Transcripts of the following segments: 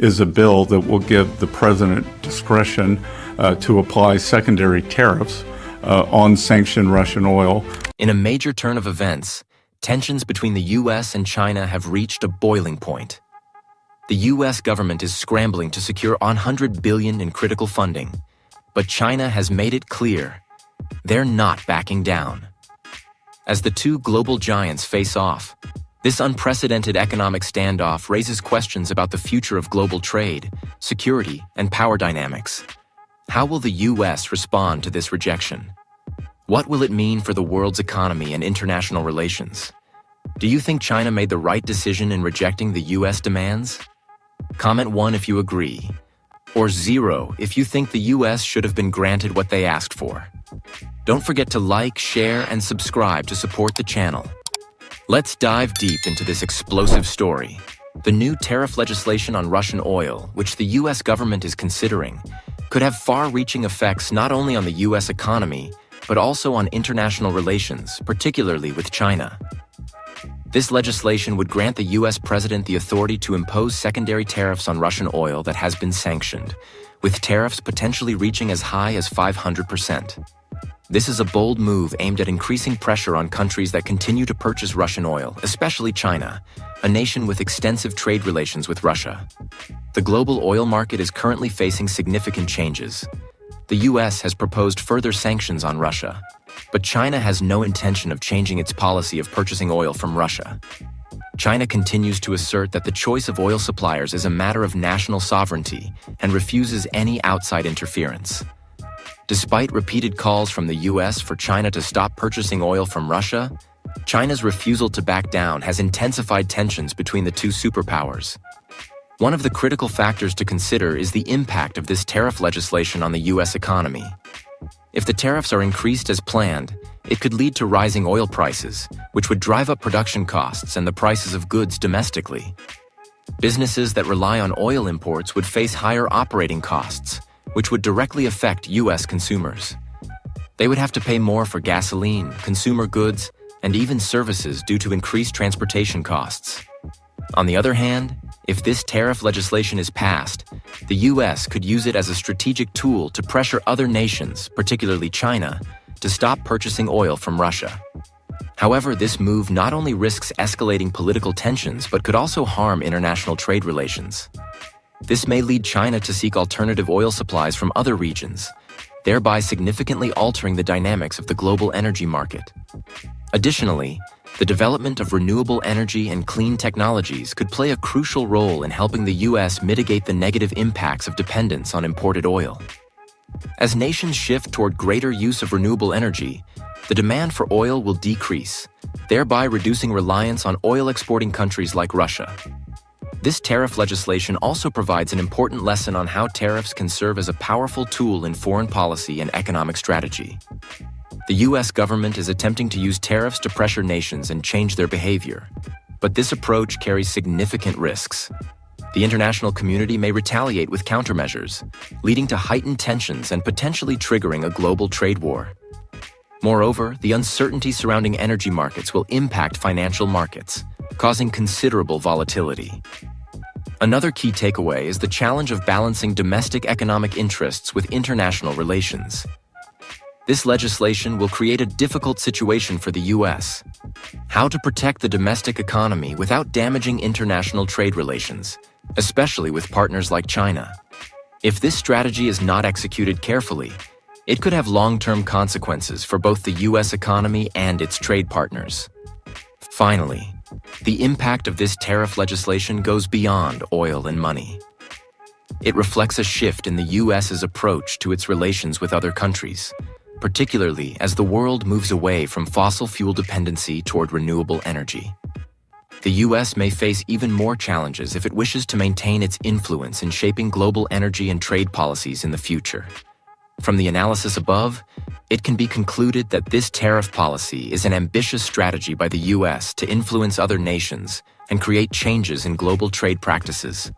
is a bill that will give the president discretion to apply secondary tariffs on sanctioned Russian oil. In a major turn of events, tensions between the U.S. and China have reached a boiling point. The U.S. government is scrambling to secure $100 billion in critical funding, but China has made it clear they're not backing down. As the two global giants face off, this unprecedented economic standoff raises questions about the future of global trade, security, and power dynamics. How will the U.S. respond to this rejection? What will it mean for the world's economy and international relations? Do you think China made the right decision in rejecting the U.S. demands? Comment 1 if you agree, or 0 if you think the U.S. should have been granted what they asked for. Don't forget to like, share, and subscribe to support the channel. Let's dive deep into this explosive story. The new tariff legislation on Russian oil, which the U.S. government is considering, could have far-reaching effects not only on the U.S. economy, but also on international relations, particularly with China. This legislation would grant the U.S. president the authority to impose secondary tariffs on Russian oil that has been sanctioned, with tariffs potentially reaching as high as 500%. This is a bold move aimed at increasing pressure on countries that continue to purchase Russian oil, especially China, a nation with extensive trade relations with Russia. The global oil market is currently facing significant changes. The U.S. has proposed further sanctions on Russia, but China has no intention of changing its policy of purchasing oil from Russia. China continues to assert that the choice of oil suppliers is a matter of national sovereignty and refuses any outside interference. Despite repeated calls from the U.S. for China to stop purchasing oil from Russia, China's refusal to back down has intensified tensions between the two superpowers. One of the critical factors to consider is the impact of this tariff legislation on the U.S. economy. If the tariffs are increased as planned, it could lead to rising oil prices, which would drive up production costs and the prices of goods domestically. Businesses that rely on oil imports would face higher operating costs, which would directly affect U.S. consumers. They would have to pay more for gasoline, consumer goods, and even services due to increased transportation costs. On the other hand, if this tariff legislation is passed, the U.S. could use it as a strategic tool to pressure other nations, particularly China, to stop purchasing oil from Russia. However, this move not only risks escalating political tensions but could also harm international trade relations. This may lead China to seek alternative oil supplies from other regions, thereby significantly altering the dynamics of the global energy market. Additionally, the development of renewable energy and clean technologies could play a crucial role in helping the U.S. mitigate the negative impacts of dependence on imported oil. As nations shift toward greater use of renewable energy, the demand for oil will decrease, thereby reducing reliance on oil-exporting countries like Russia. This tariff legislation also provides an important lesson on how tariffs can serve as a powerful tool in foreign policy and economic strategy. The U.S. government is attempting to use tariffs to pressure nations and change their behavior, but this approach carries significant risks. The international community may retaliate with countermeasures, leading to heightened tensions and potentially triggering a global trade war. Moreover, the uncertainty surrounding energy markets will impact financial markets, causing considerable volatility. Another key takeaway is the challenge of balancing domestic economic interests with international relations. This legislation will create a difficult situation for the U.S. How to protect the domestic economy without damaging international trade relations, especially with partners like China. If this strategy is not executed carefully, it could have long-term consequences for both the U.S. economy and its trade partners. Finally, the impact of this tariff legislation goes beyond oil and money. It reflects a shift in the U.S.'s approach to its relations with other countries, particularly as the world moves away from fossil fuel dependency toward renewable energy. The U.S. may face even more challenges if it wishes to maintain its influence in shaping global energy and trade policies in the future. From the analysis above, it can be concluded that this tariff policy is an ambitious strategy by the U.S. to influence other nations and create changes in global trade practices.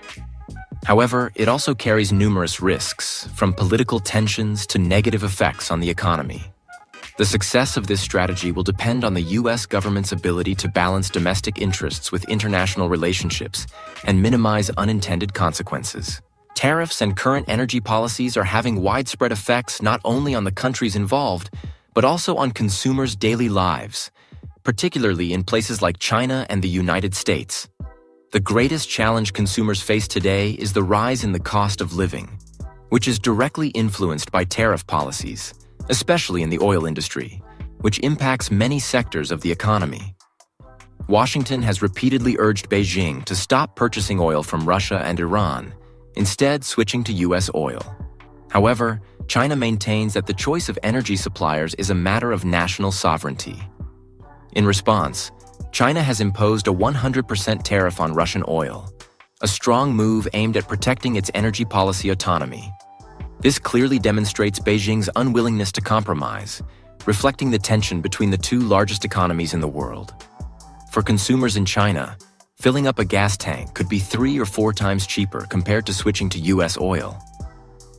However, it also carries numerous risks, from political tensions to negative effects on the economy. The success of this strategy will depend on the U.S. government's ability to balance domestic interests with international relationships and minimize unintended consequences. Tariffs and current energy policies are having widespread effects not only on the countries involved, but also on consumers' daily lives, particularly in places like China and the United States. The greatest challenge consumers face today is the rise in the cost of living, which is directly influenced by tariff policies, especially in the oil industry, which impacts many sectors of the economy. Washington has repeatedly urged Beijing to stop purchasing oil from Russia and Iran, instead switching to U.S. oil. However, China maintains that the choice of energy suppliers is a matter of national sovereignty. In response, China has imposed a 100% tariff on Russian oil, a strong move aimed at protecting its energy policy autonomy. This clearly demonstrates Beijing's unwillingness to compromise, reflecting the tension between the two largest economies in the world. For consumers in China, filling up a gas tank could be 3 or 4 times cheaper compared to switching to U.S. oil.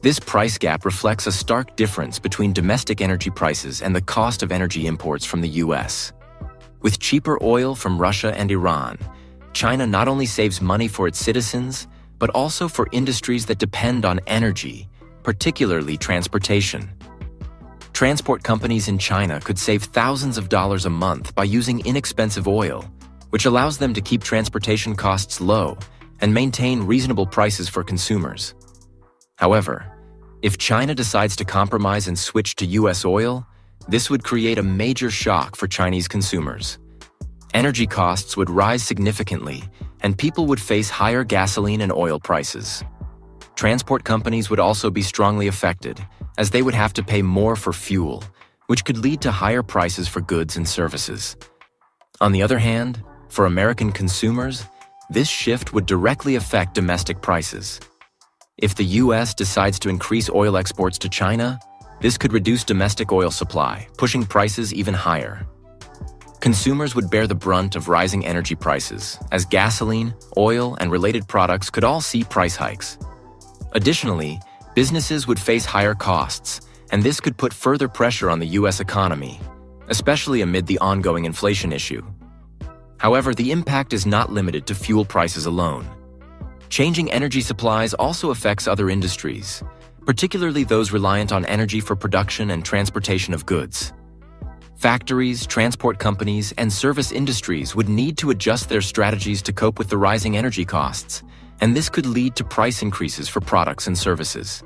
This price gap reflects a stark difference between domestic energy prices and the cost of energy imports from the U.S. With cheaper oil from Russia and Iran, China not only saves money for its citizens, but also for industries that depend on energy, particularly transportation. Transport companies in China could save thousands of dollars a month by using inexpensive oil, which allows them to keep transportation costs low and maintain reasonable prices for consumers. However, if China decides to compromise and switch to U.S. oil, this would create a major shock for Chinese consumers. Energy costs would rise significantly, and people would face higher gasoline and oil prices. Transport companies would also be strongly affected, as they would have to pay more for fuel, which could lead to higher prices for goods and services. On the other hand, for American consumers, this shift would directly affect domestic prices. If the U.S. decides to increase oil exports to China, this could reduce domestic oil supply, pushing prices even higher. Consumers would bear the brunt of rising energy prices, as gasoline, oil, and related products could all see price hikes. Additionally, businesses would face higher costs, and this could put further pressure on the U.S. economy, especially amid the ongoing inflation issue. However, the impact is not limited to fuel prices alone. Changing energy supplies also affects other industries, particularly those reliant on energy for production and transportation of goods. Factories, transport companies, and service industries would need to adjust their strategies to cope with the rising energy costs, and this could lead to price increases for products and services.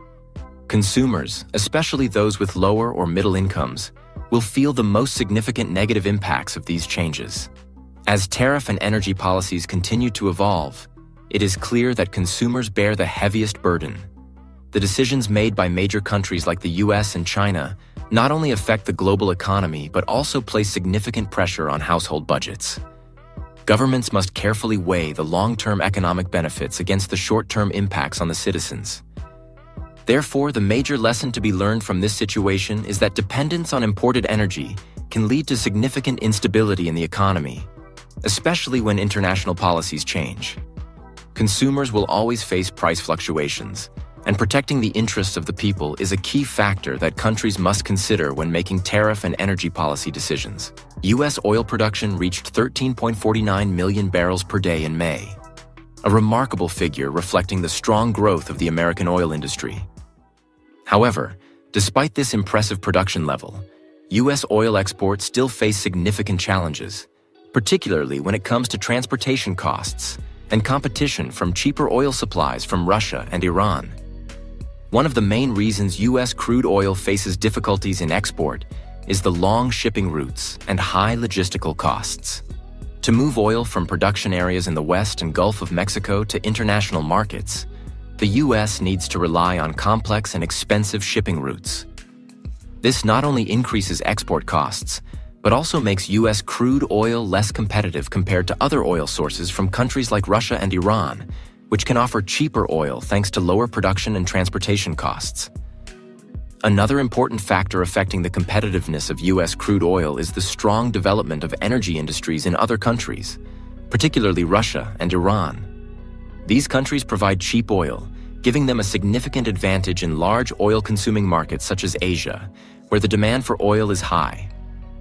Consumers, especially those with lower or middle incomes, will feel the most significant negative impacts of these changes. As tariff and energy policies continue to evolve, it is clear that consumers bear the heaviest burden. The decisions made by major countries like the U.S. and China not only affect the global economy but also place significant pressure on household budgets. Governments must carefully weigh the long-term economic benefits against the short-term impacts on the citizens. Therefore, the major lesson to be learned from this situation is that dependence on imported energy can lead to significant instability in the economy, especially when international policies change. Consumers will always face price fluctuations, and protecting the interests of the people is a key factor that countries must consider when making tariff and energy policy decisions. U.S. oil production reached 13.49 million barrels per day in May, a remarkable figure reflecting the strong growth of the American oil industry. However, despite this impressive production level, U.S. oil exports still face significant challenges, particularly when it comes to transportation costs and competition from cheaper oil supplies from Russia and Iran. One of the main reasons U.S. crude oil faces difficulties in export is the long shipping routes and high logistical costs. To move oil from production areas in the West and Gulf of Mexico to international markets, the U.S. needs to rely on complex and expensive shipping routes. This not only increases export costs, but also makes U.S. crude oil less competitive compared to other oil sources from countries like Russia and Iran, which can offer cheaper oil thanks to lower production and transportation costs. Another important factor affecting the competitiveness of U.S. crude oil is the strong development of energy industries in other countries, particularly Russia and Iran. These countries provide cheap oil, giving them a significant advantage in large oil-consuming markets such as Asia, where the demand for oil is high.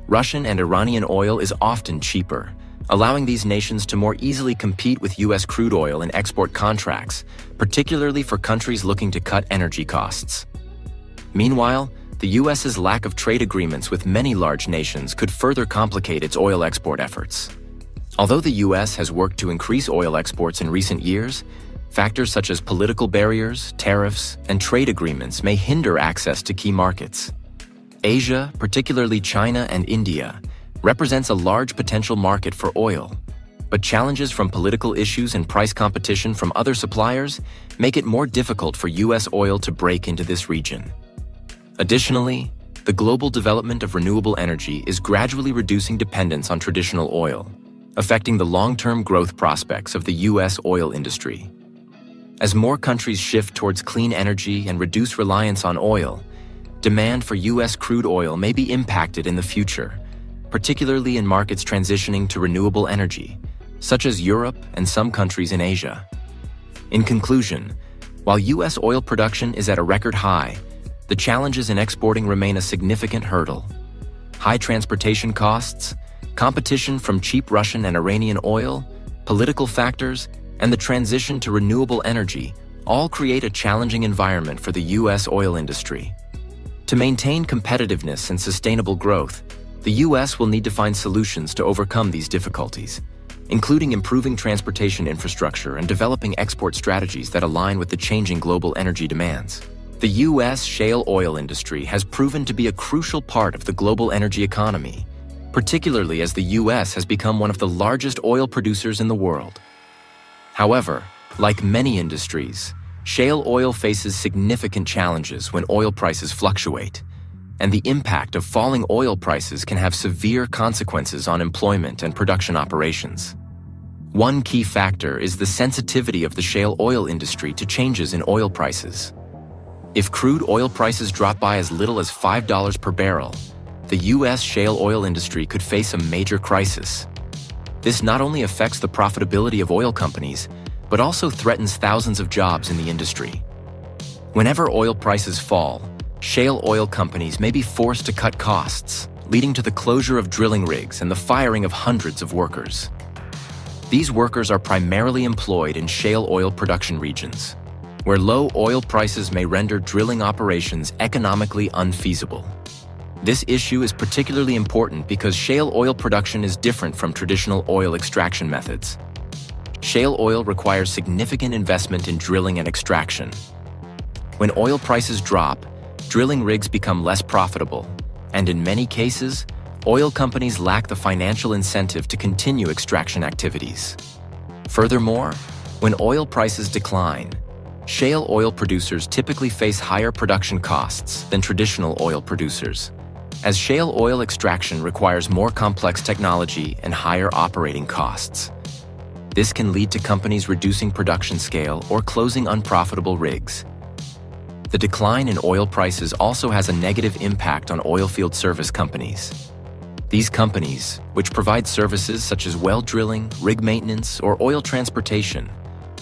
Russian and Iranian oil is often cheaper, allowing these nations to more easily compete with U.S. crude oil in export contracts, particularly for countries looking to cut energy costs. Meanwhile, the U.S.'s lack of trade agreements with many large nations could further complicate its oil export efforts. Although the U.S. has worked to increase oil exports in recent years, factors such as political barriers, tariffs, and trade agreements may hinder access to key markets. Asia, particularly China and India, represents a large potential market for oil, but challenges from political issues and price competition from other suppliers make it more difficult for U.S. oil to break into this region. Additionally, the global development of renewable energy is gradually reducing dependence on traditional oil, affecting the long-term growth prospects of the U.S. oil industry. As more countries shift towards clean energy and reduce reliance on oil, demand for U.S. crude oil may be impacted in the future, particularly in markets transitioning to renewable energy, such as Europe and some countries in Asia. In conclusion, while U.S. oil production is at a record high, the challenges in exporting remain a significant hurdle. High transportation costs, competition from cheap Russian and Iranian oil, political factors, and the transition to renewable energy all create a challenging environment for the U.S. oil industry. To maintain competitiveness and sustainable growth, the U.S. will need to find solutions to overcome these difficulties, including improving transportation infrastructure and developing export strategies that align with the changing global energy demands. The U.S. shale oil industry has proven to be a crucial part of the global energy economy, particularly as the U.S. has become one of the largest oil producers in the world. However, like many industries, shale oil faces significant challenges when oil prices fluctuate, and the impact of falling oil prices can have severe consequences on employment and production operations. One key factor is the sensitivity of the shale oil industry to changes in oil prices. If crude oil prices drop by as little as $5 per barrel, the U.S. shale oil industry could face a major crisis. This not only affects the profitability of oil companies, but also threatens thousands of jobs in the industry. Whenever oil prices fall, shale oil companies may be forced to cut costs, leading to the closure of drilling rigs and the firing of hundreds of workers. These workers are primarily employed in shale oil production regions, where low oil prices may render drilling operations economically unfeasible. This issue is particularly important because shale oil production is different from traditional oil extraction methods. Shale oil requires significant investment in drilling and extraction. When oil prices drop, drilling rigs become less profitable, and in many cases, oil companies lack the financial incentive to continue extraction activities. Furthermore, when oil prices decline, shale oil producers typically face higher production costs than traditional oil producers, as shale oil extraction requires more complex technology and higher operating costs. This can lead to companies reducing production scale or closing unprofitable rigs. The decline in oil prices also has a negative impact on oilfield service companies. These companies, which provide services such as well drilling, rig maintenance, or oil transportation,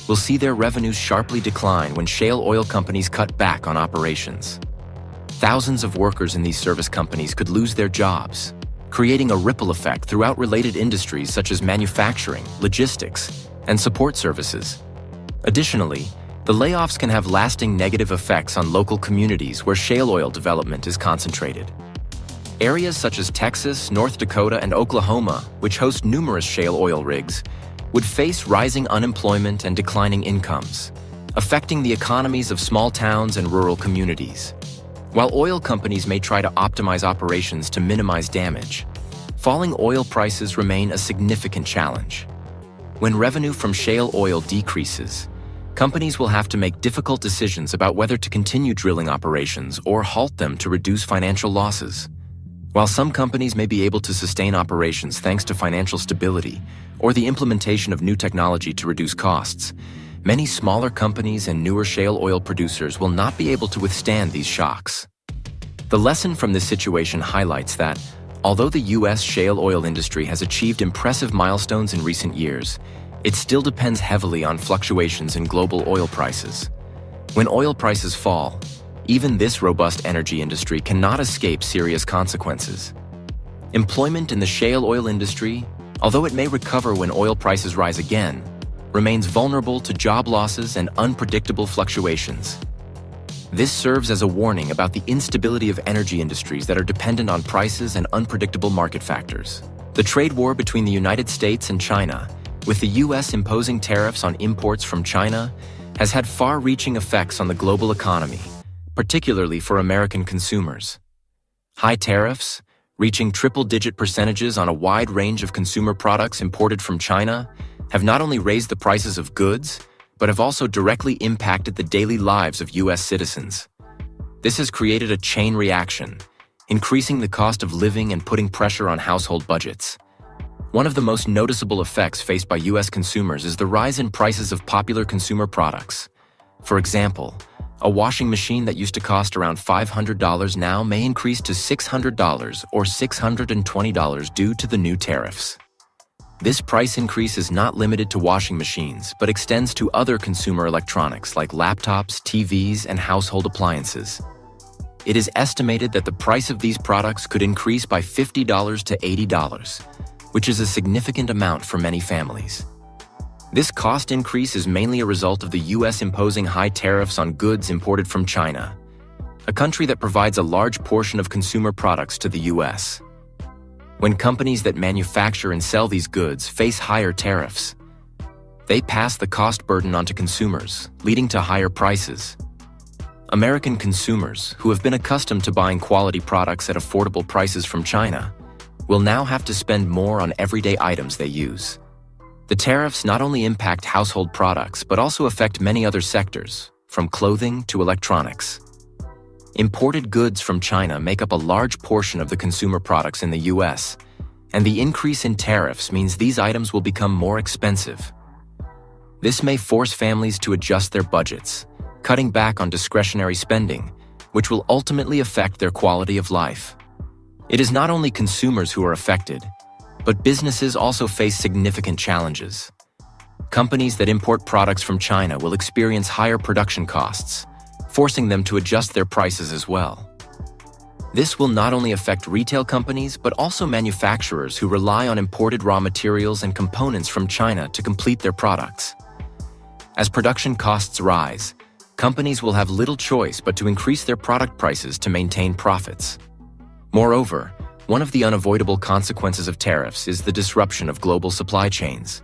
will see their revenues sharply decline when shale oil companies cut back on operations. Thousands of workers in these service companies could lose their jobs, creating a ripple effect throughout related industries such as manufacturing, logistics, and support services. Additionally, the layoffs can have lasting negative effects on local communities where shale oil development is concentrated. Areas such as Texas, North Dakota, and Oklahoma, which host numerous shale oil rigs, would face rising unemployment and declining incomes, affecting the economies of small towns and rural communities. While oil companies may try to optimize operations to minimize damage, falling oil prices remain a significant challenge. When revenue from shale oil decreases, companies will have to make difficult decisions about whether to continue drilling operations or halt them to reduce financial losses. While some companies may be able to sustain operations thanks to financial stability or the implementation of new technology to reduce costs, many smaller companies and newer shale oil producers will not be able to withstand these shocks. The lesson from this situation highlights that, although the U.S. shale oil industry has achieved impressive milestones in recent years, it still depends heavily on fluctuations in global oil prices. When oil prices fall, even this robust energy industry cannot escape serious consequences. Employment in the shale oil industry, although it may recover when oil prices rise again, remains vulnerable to job losses and unpredictable fluctuations. This serves as a warning about the instability of energy industries that are dependent on prices and unpredictable market factors. The trade war between the United States and China, with the U.S. imposing tariffs on imports from China, has had far-reaching effects on the global economy, particularly for American consumers. High tariffs, reaching triple-digit percentages on a wide range of consumer products imported from China, have not only raised the prices of goods, but have also directly impacted the daily lives of U.S. citizens. This has created a chain reaction, increasing the cost of living and putting pressure on household budgets. One of the most noticeable effects faced by U.S. consumers is the rise in prices of popular consumer products. For example, a washing machine that used to cost around $500 now may increase to $600 or $620 due to the new tariffs. This price increase is not limited to washing machines, but extends to other consumer electronics like laptops, TVs, and household appliances. It is estimated that the price of these products could increase by $50 to $80, which is a significant amount for many families. This cost increase is mainly a result of the U.S. imposing high tariffs on goods imported from China, a country that provides a large portion of consumer products to the U.S. When companies that manufacture and sell these goods face higher tariffs, they pass the cost burden onto consumers, leading to higher prices. American consumers, who have been accustomed to buying quality products at affordable prices from China, will now have to spend more on everyday items they use. The tariffs not only impact household products, but also affect many other sectors, from clothing to electronics. Imported goods from China make up a large portion of the consumer products in the U.S., and the increase in tariffs means these items will become more expensive. This may force families to adjust their budgets, cutting back on discretionary spending, which will ultimately affect their quality of life. It is not only consumers who are affected, but businesses also face significant challenges. Companies that import products from China will experience higher production costs, forcing them to adjust their prices as well. This will not only affect retail companies, but also manufacturers who rely on imported raw materials and components from China to complete their products. As production costs rise, companies will have little choice but to increase their product prices to maintain profits. Moreover, one of the unavoidable consequences of tariffs is the disruption of global supply chains.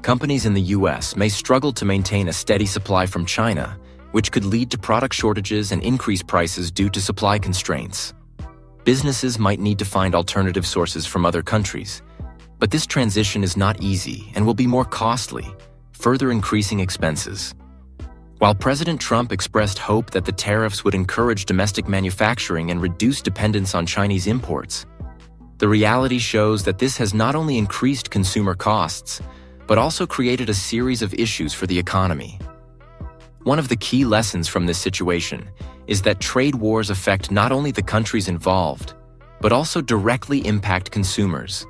Companies in the U.S. may struggle to maintain a steady supply from China, which could lead to product shortages and increased prices due to supply constraints. Businesses might need to find alternative sources from other countries, but this transition is not easy and will be more costly, further increasing expenses. While President Trump expressed hope that the tariffs would encourage domestic manufacturing and reduce dependence on Chinese imports, the reality shows that this has not only increased consumer costs, but also created a series of issues for the economy. One of the key lessons from this situation is that trade wars affect not only the countries involved, but also directly impact consumers,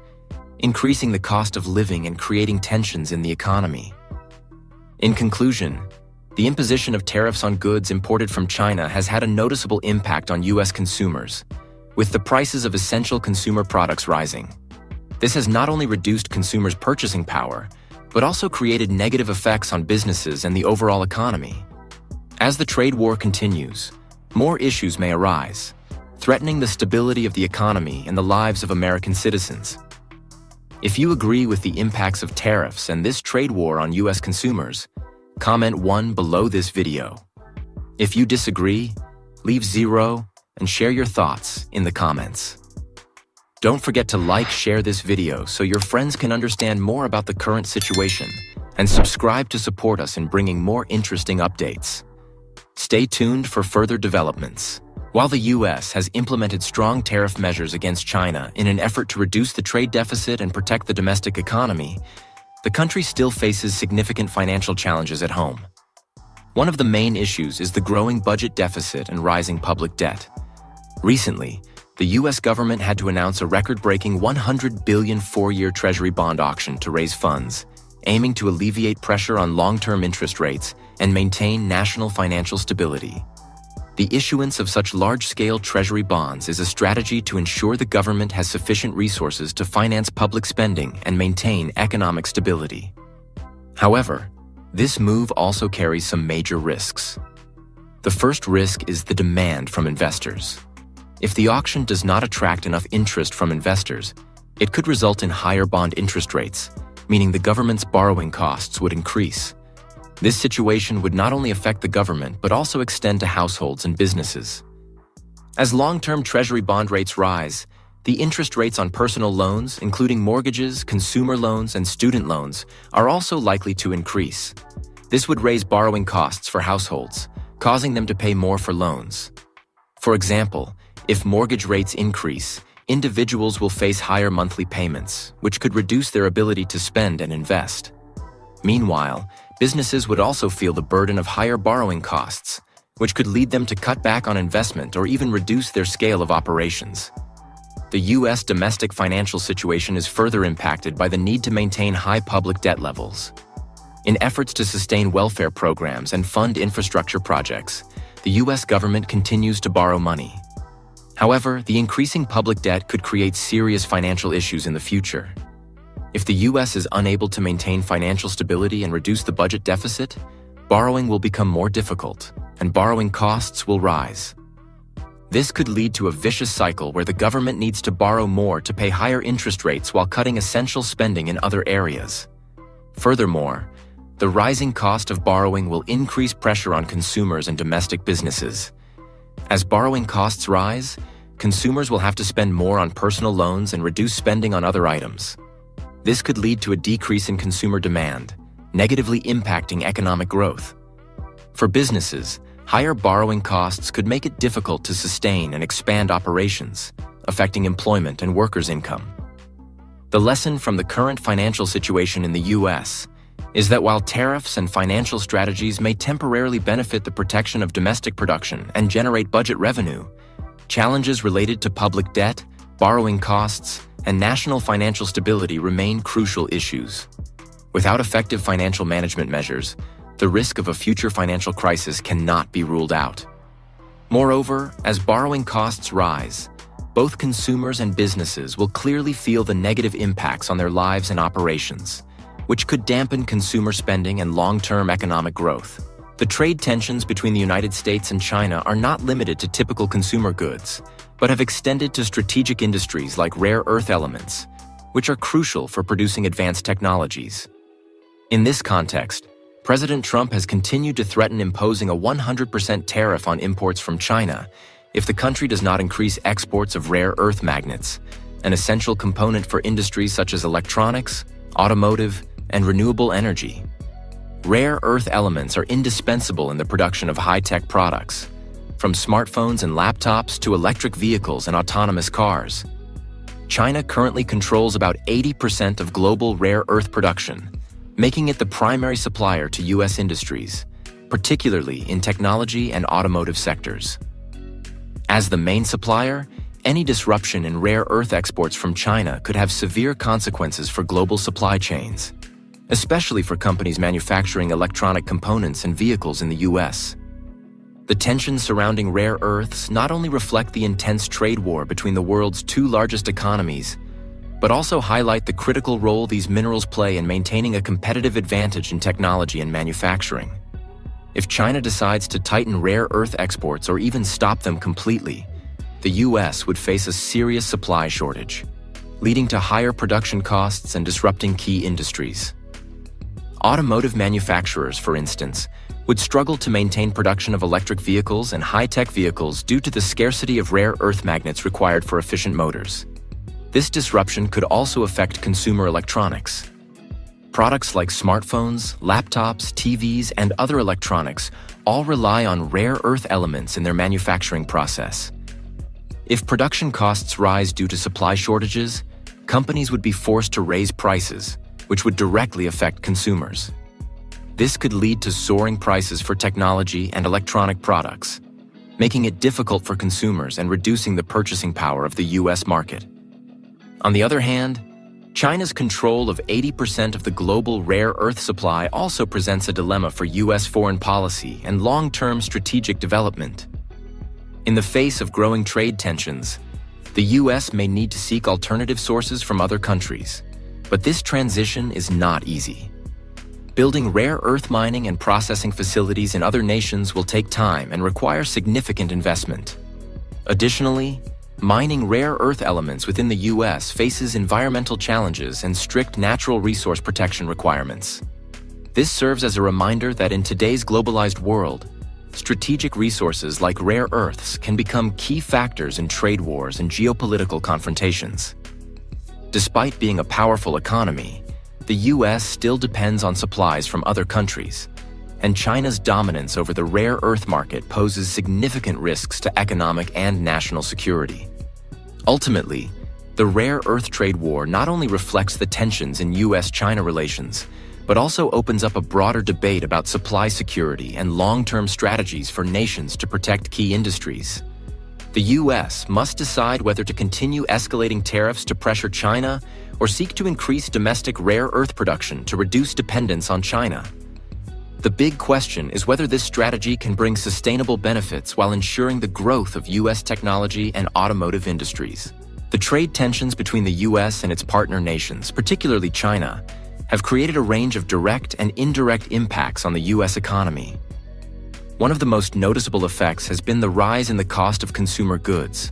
increasing the cost of living and creating tensions in the economy. In conclusion, the imposition of tariffs on goods imported from China has had a noticeable impact on U.S. consumers, with the prices of essential consumer products rising. This has not only reduced consumers' purchasing power, but also created negative effects on businesses and the overall economy. As the trade war continues, more issues may arise, threatening the stability of the economy and the lives of American citizens. If you agree with the impacts of tariffs and this trade war on U.S. consumers, comment 1 below this video. If you disagree, leave 0 and share your thoughts in the comments. Don't forget to like, share this video so your friends can understand more about the current situation, and subscribe to support us in bringing more interesting updates. Stay tuned for further developments. While the U.S. has implemented strong tariff measures against China in an effort to reduce the trade deficit and protect the domestic economy, the country still faces significant financial challenges at home. One of the main issues is the growing budget deficit and rising public debt. Recently, the U.S. government had to announce a record-breaking $100 billion four-year Treasury bond auction to raise funds, aiming to alleviate pressure on long-term interest rates and maintain national financial stability. The issuance of such large-scale Treasury bonds is a strategy to ensure the government has sufficient resources to finance public spending and maintain economic stability. However, this move also carries some major risks. The first risk is the demand from investors. If the auction does not attract enough interest from investors, it could result in higher bond interest rates, meaning the government's borrowing costs would increase. This situation would not only affect the government but also extend to households and businesses. As long-term Treasury bond rates rise, the interest rates on personal loans, including mortgages, consumer loans, and student loans, are also likely to increase. This would raise borrowing costs for households, causing them to pay more for loans. For example, if mortgage rates increase, individuals will face higher monthly payments, which could reduce their ability to spend and invest. Meanwhile, businesses would also feel the burden of higher borrowing costs, which could lead them to cut back on investment or even reduce their scale of operations. The U.S. domestic financial situation is further impacted by the need to maintain high public debt levels. In efforts to sustain welfare programs and fund infrastructure projects, the U.S. government continues to borrow money. However, the increasing public debt could create serious financial issues in the future. If the U.S. is unable to maintain financial stability and reduce the budget deficit, borrowing will become more difficult, and borrowing costs will rise. This could lead to a vicious cycle where the government needs to borrow more to pay higher interest rates while cutting essential spending in other areas. Furthermore, the rising cost of borrowing will increase pressure on consumers and domestic businesses. As borrowing costs rise, consumers will have to spend more on personal loans and reduce spending on other items. This could lead to a decrease in consumer demand, negatively impacting economic growth. For businesses, higher borrowing costs could make it difficult to sustain and expand operations, affecting employment and workers' income. The lesson from the current financial situation in the U.S. is that while tariffs and financial strategies may temporarily benefit the protection of domestic production and generate budget revenue, challenges related to public debt, borrowing costs, and national financial stability remain crucial issues. Without effective financial management measures, the risk of a future financial crisis cannot be ruled out. Moreover, as borrowing costs rise, both consumers and businesses will clearly feel the negative impacts on their lives and operations, which could dampen consumer spending and long-term economic growth. The trade tensions between the United States and China are not limited to typical consumer goods, but have extended to strategic industries like rare earth elements, which are crucial for producing advanced technologies. In this context, President Trump has continued to threaten imposing a 100% tariff on imports from China if the country does not increase exports of rare earth magnets, an essential component for industries such as electronics, automotive, and renewable energy. Rare earth elements are indispensable in the production of high-tech products, from smartphones and laptops to electric vehicles and autonomous cars. China currently controls about 80% of global rare earth production, making it the primary supplier to U.S. industries, particularly in technology and automotive sectors. As the main supplier, any disruption in rare earth exports from China could have severe consequences for global supply chains, especially for companies manufacturing electronic components and vehicles in the U.S. The tensions surrounding rare earths not only reflect the intense trade war between the world's two largest economies, but also highlight the critical role these minerals play in maintaining a competitive advantage in technology and manufacturing. If China decides to tighten rare earth exports or even stop them completely, the U.S. would face a serious supply shortage, leading to higher production costs and disrupting key industries. Automotive manufacturers, for instance, would struggle to maintain production of electric vehicles and high-tech vehicles due to the scarcity of rare earth magnets required for efficient motors. This disruption could also affect consumer electronics. Products like smartphones, laptops, TVs, and other electronics all rely on rare earth elements in their manufacturing process. If production costs rise due to supply shortages, companies would be forced to raise prices, which would directly affect consumers. This could lead to soaring prices for technology and electronic products, making it difficult for consumers and reducing the purchasing power of the U.S. market. On the other hand, China's control of 80% of the global rare earth supply also presents a dilemma for U.S. foreign policy and long-term strategic development. In the face of growing trade tensions, the U.S. may need to seek alternative sources from other countries, but this transition is not easy. Building rare earth mining and processing facilities in other nations will take time and require significant investment. Additionally, mining rare earth elements within the U.S. faces environmental challenges and strict natural resource protection requirements. This serves as a reminder that in today's globalized world, strategic resources like rare earths can become key factors in trade wars and geopolitical confrontations. Despite being a powerful economy, the U.S. still depends on supplies from other countries, and China's dominance over the rare earth market poses significant risks to economic and national security. Ultimately, the rare earth trade war not only reflects the tensions in U.S.-China relations, but also opens up a broader debate about supply security and long-term strategies for nations to protect key industries. The U.S. must decide whether to continue escalating tariffs to pressure China or seek to increase domestic rare earth production to reduce dependence on China. The big question is whether this strategy can bring sustainable benefits while ensuring the growth of U.S. technology and automotive industries. The trade tensions between the U.S. and its partner nations, particularly China, have created a range of direct and indirect impacts on the U.S. economy. One of the most noticeable effects has been the rise in the cost of consumer goods,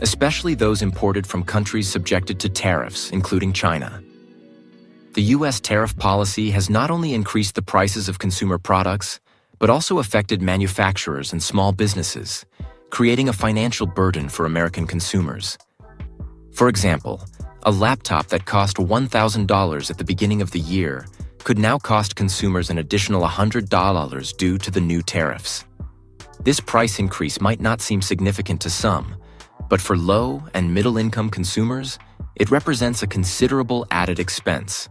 especially those imported from countries subjected to tariffs, including China. The U.S. tariff policy has not only increased the prices of consumer products, but also affected manufacturers and small businesses, creating a financial burden for American consumers. For example, a laptop that cost $1,000 at the beginning of the year could now cost consumers an additional $100 due to the new tariffs. This price increase might not seem significant to some, but for low and middle-income consumers, it represents a considerable added expense.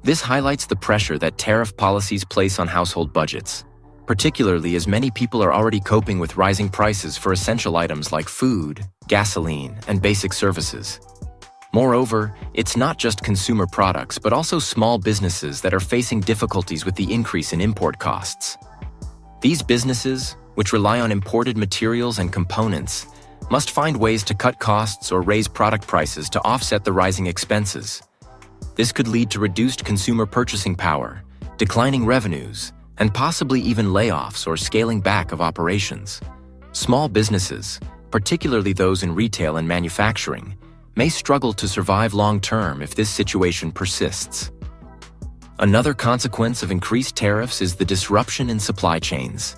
This highlights the pressure that tariff policies place on household budgets, particularly as many people are already coping with rising prices for essential items like food, gasoline, and basic services. Moreover, it's not just consumer products, but also small businesses that are facing difficulties with the increase in import costs. These businesses, which rely on imported materials and components, must find ways to cut costs or raise product prices to offset the rising expenses. This could lead to reduced consumer purchasing power, declining revenues, and possibly even layoffs or scaling back of operations. Small businesses, particularly those in retail and manufacturing, may struggle to survive long-term if this situation persists. Another consequence of increased tariffs is the disruption in supply chains.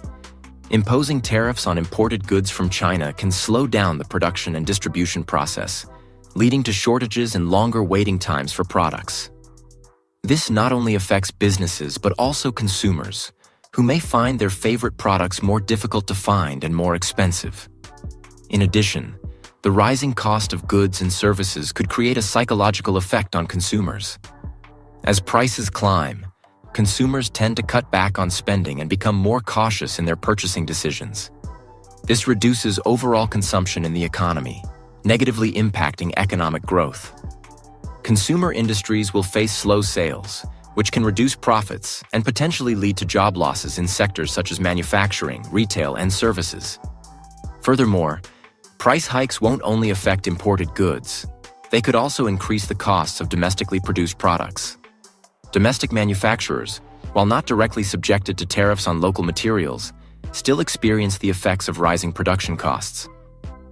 Imposing tariffs on imported goods from China can slow down the production and distribution process, leading to shortages and longer waiting times for products. This not only affects businesses but also consumers, who may find their favorite products more difficult to find and more expensive. In addition, the rising cost of goods and services could create a psychological effect on consumers. As prices climb, consumers tend to cut back on spending and become more cautious in their purchasing decisions. This reduces overall consumption in the economy, negatively impacting economic growth. Consumer industries will face slow sales, which can reduce profits and potentially lead to job losses in sectors such as manufacturing, retail, and services. Furthermore, price hikes won't only affect imported goods, they could also increase the costs of domestically produced products. Domestic manufacturers, while not directly subjected to tariffs on local materials, still experience the effects of rising production costs.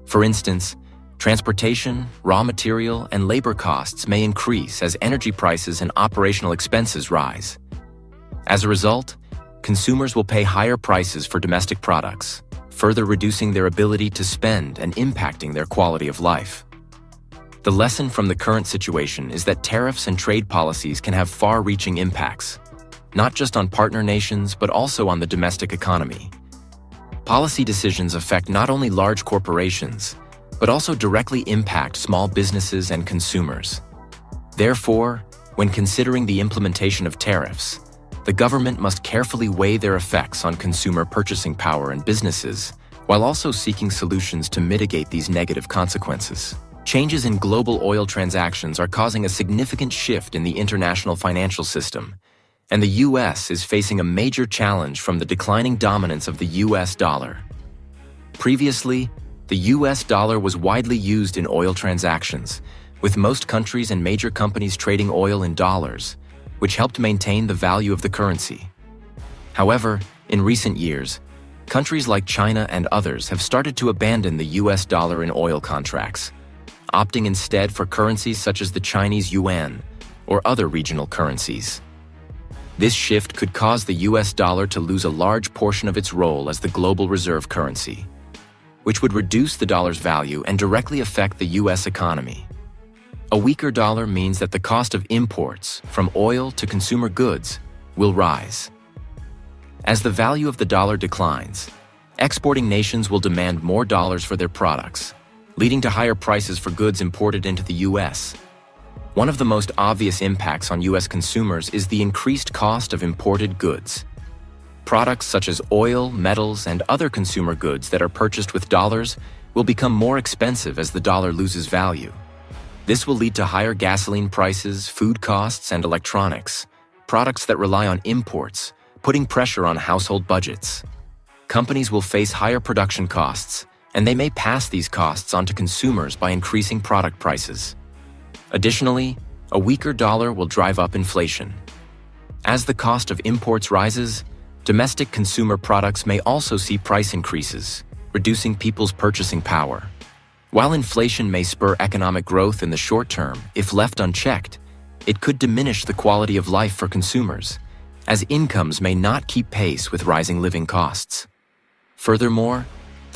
For instance, transportation, raw material, and labor costs may increase as energy prices and operational expenses rise. As a result, consumers will pay higher prices for domestic products, further reducing their ability to spend and impacting their quality of life. The lesson from the current situation is that tariffs and trade policies can have far-reaching impacts, not just on partner nations but also on the domestic economy. Policy decisions affect not only large corporations, but also directly impact small businesses and consumers. Therefore, when considering the implementation of tariffs, the government must carefully weigh their effects on consumer purchasing power and businesses, while also seeking solutions to mitigate these negative consequences. Changes in global oil transactions are causing a significant shift in the international financial system, and the U.S. is facing a major challenge from the declining dominance of the U.S. dollar. Previously, the U.S. dollar was widely used in oil transactions, with most countries and major companies trading oil in dollars, which helped maintain the value of the currency. However, in recent years, countries like China and others have started to abandon the U.S. dollar in oil contracts, opting instead for currencies such as the Chinese yuan or other regional currencies. This shift could cause the U.S. dollar to lose a large portion of its role as the global reserve currency, which would reduce the dollar's value and directly affect the U.S. economy. A weaker dollar means that the cost of imports, from oil to consumer goods, will rise. As the value of the dollar declines, exporting nations will demand more dollars for their products, leading to higher prices for goods imported into the U.S. One of the most obvious impacts on U.S. consumers is the increased cost of imported goods. Products such as oil, metals, and other consumer goods that are purchased with dollars will become more expensive as the dollar loses value. This will lead to higher gasoline prices, food costs, and electronics, products that rely on imports, putting pressure on household budgets. Companies will face higher production costs, and they may pass these costs on to consumers by increasing product prices. Additionally, a weaker dollar will drive up inflation. As the cost of imports rises, domestic consumer products may also see price increases, reducing people's purchasing power. While inflation may spur economic growth in the short term, if left unchecked, it could diminish the quality of life for consumers, as incomes may not keep pace with rising living costs. Furthermore,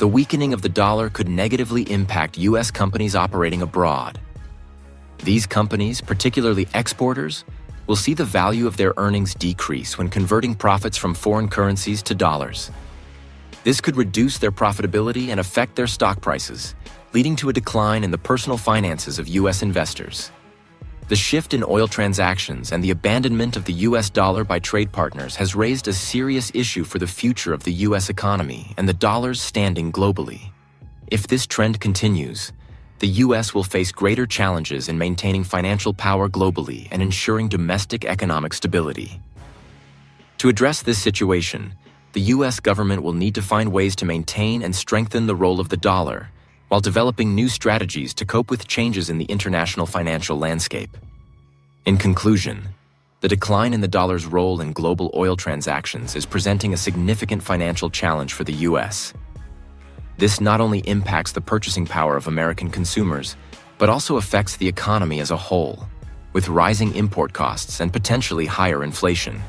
the weakening of the dollar could negatively impact U.S. companies operating abroad. These companies, particularly exporters, will see the value of their earnings decrease when converting profits from foreign currencies to dollars. This could reduce their profitability and affect their stock prices, leading to a decline in the personal finances of U.S. investors. The shift in oil transactions and the abandonment of the U.S. dollar by trade partners has raised a serious issue for the future of the U.S. economy and the dollar's standing globally. If this trend continues, the U.S. will face greater challenges in maintaining financial power globally and ensuring domestic economic stability. To address this situation, the U.S. government will need to find ways to maintain and strengthen the role of the dollar, while developing new strategies to cope with changes in the international financial landscape. In conclusion, the decline in the dollar's role in global oil transactions is presenting a significant financial challenge for the U.S. This not only impacts the purchasing power of American consumers, but also affects the economy as a whole, with rising import costs and potentially higher inflation.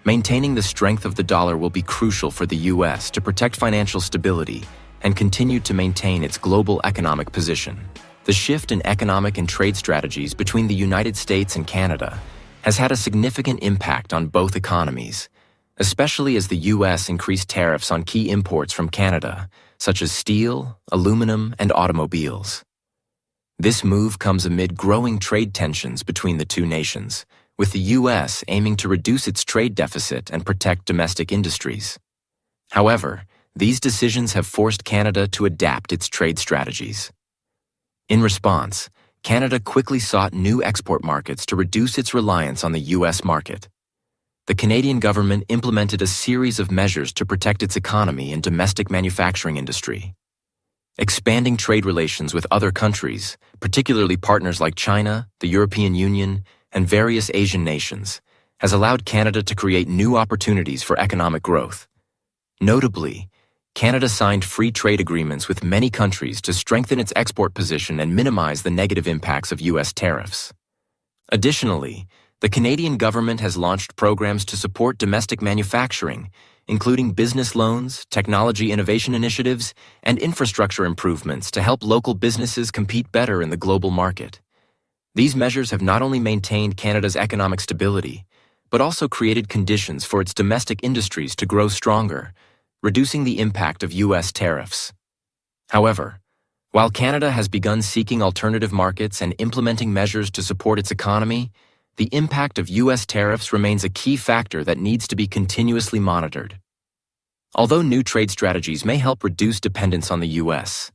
Maintaining the strength of the dollar will be crucial for the U.S. to protect financial stability and continue to maintain its global economic position. The shift in economic and trade strategies between the United States and Canada has had a significant impact on both economies, especially as the U.S. increased tariffs on key imports from Canada, such as steel, aluminum, and automobiles. This move comes amid growing trade tensions between the two nations, with the U.S. aiming to reduce its trade deficit and protect domestic industries. However, these decisions have forced Canada to adapt its trade strategies. In response, Canada quickly sought new export markets to reduce its reliance on the U.S. market. The Canadian government implemented a series of measures to protect its economy and domestic manufacturing industry. Expanding trade relations with other countries, particularly partners like China, the European Union, and various Asian nations, has allowed Canada to create new opportunities for economic growth. Notably, Canada signed free trade agreements with many countries to strengthen its export position and minimize the negative impacts of U.S. tariffs. Additionally, the Canadian government has launched programs to support domestic manufacturing, including business loans, technology innovation initiatives, and infrastructure improvements to help local businesses compete better in the global market. These measures have not only maintained Canada's economic stability, but also created conditions for its domestic industries to grow stronger, reducing the impact of U.S. tariffs. However, while Canada has begun seeking alternative markets and implementing measures to support its economy, the impact of U.S. tariffs remains a key factor that needs to be continuously monitored. Although new trade strategies may help reduce dependence on the U.S.,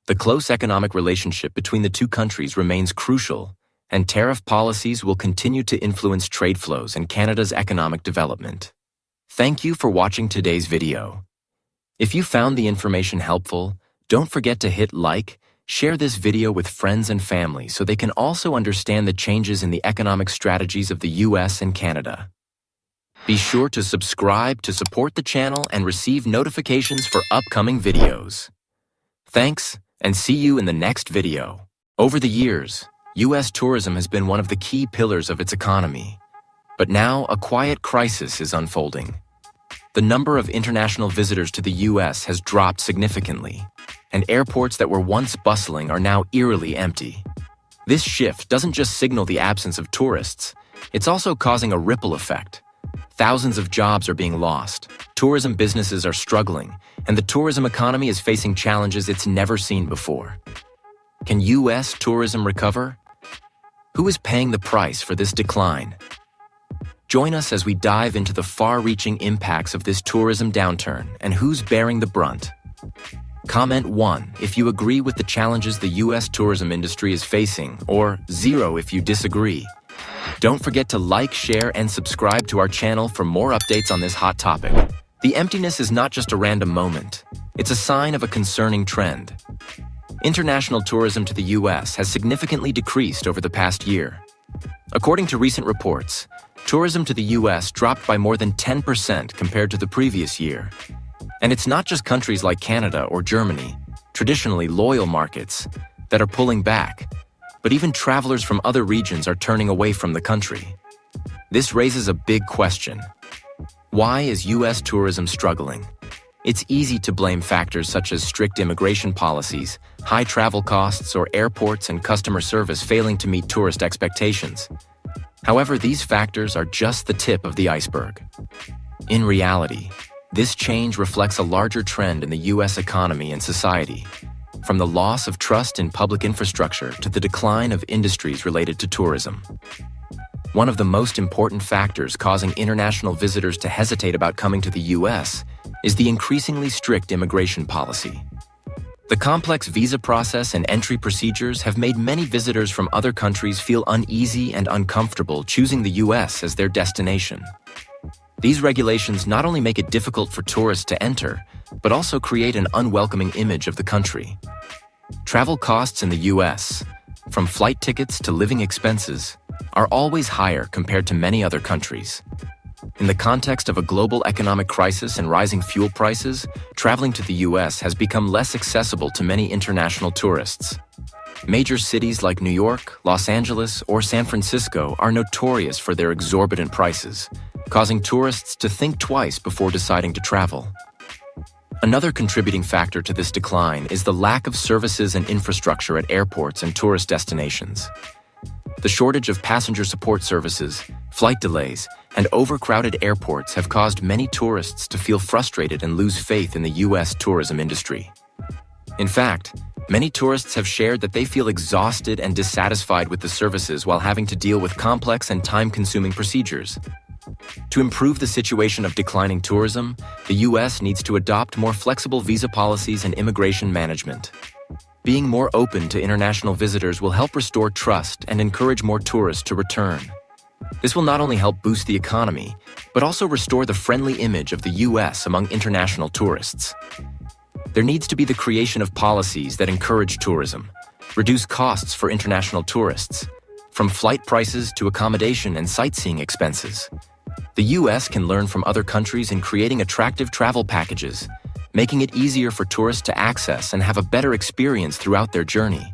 The close economic relationship between the two countries remains crucial, and tariff policies will continue to influence trade flows and Canada's economic development. Thank you for watching today's video. If you found the information helpful, don't forget to hit like, share this video with friends and family so they can also understand the changes in the economic strategies of the US and Canada. Be sure to subscribe to support the channel and receive notifications for upcoming videos. Thanks, and see you in the next video. Over the years, US tourism has been one of the key pillars of its economy. But now a quiet crisis is unfolding. The number of international visitors to the US has dropped significantly, and airports that were once bustling are now eerily empty. This shift doesn't just signal the absence of tourists, it's also causing a ripple effect. Thousands of jobs are being lost, tourism businesses are struggling, and the tourism economy is facing challenges it's never seen before. Can US tourism recover? Who is paying the price for this decline? Join us as we dive into the far-reaching impacts of this tourism downturn and who's bearing the brunt. Comment 1 if you agree with the challenges the US tourism industry is facing, or 0 if you disagree. Don't forget to like, share, and subscribe to our channel for more updates on this hot topic. The emptiness is not just a random moment. It's a sign of a concerning trend. International tourism to the US has significantly decreased over the past year. According to recent reports, tourism to the US dropped by more than 10% compared to the previous year. And it's not just countries like Canada or Germany, traditionally loyal markets, that are pulling back, but even travelers from other regions are turning away from the country. This raises a big question. Why is US tourism struggling? It's easy to blame factors such as strict immigration policies, high travel costs, or airports and customer service failing to meet tourist expectations. However, these factors are just the tip of the iceberg. In reality, this change reflects a larger trend in the US economy and society, from the loss of trust in public infrastructure to the decline of industries related to tourism. One of the most important factors causing international visitors to hesitate about coming to the US is the increasingly strict immigration policy. The complex visa process and entry procedures have made many visitors from other countries feel uneasy and uncomfortable choosing the US as their destination. These regulations not only make it difficult for tourists to enter, but also create an unwelcoming image of the country. Travel costs in the US, from flight tickets to living expenses, are always higher compared to many other countries. In the context of a global economic crisis and rising fuel prices, traveling to the US has become less accessible to many international tourists. Major cities like New York, Los Angeles, or San Francisco are notorious for their exorbitant prices, causing tourists to think twice before deciding to travel. Another contributing factor to this decline is the lack of services and infrastructure at airports and tourist destinations. The shortage of passenger support services, flight delays, and overcrowded airports have caused many tourists to feel frustrated and lose faith in the US tourism industry. In fact, many tourists have shared that they feel exhausted and dissatisfied with the services while having to deal with complex and time-consuming procedures. To improve the situation of declining tourism, the US needs to adopt more flexible visa policies and immigration management. Being more open to international visitors will help restore trust and encourage more tourists to return. This will not only help boost the economy, but also restore the friendly image of the US among international tourists. There needs to be the creation of policies that encourage tourism, reduce costs for international tourists, from flight prices to accommodation and sightseeing expenses. The US can learn from other countries in creating attractive travel packages, making it easier for tourists to access and have a better experience throughout their journey.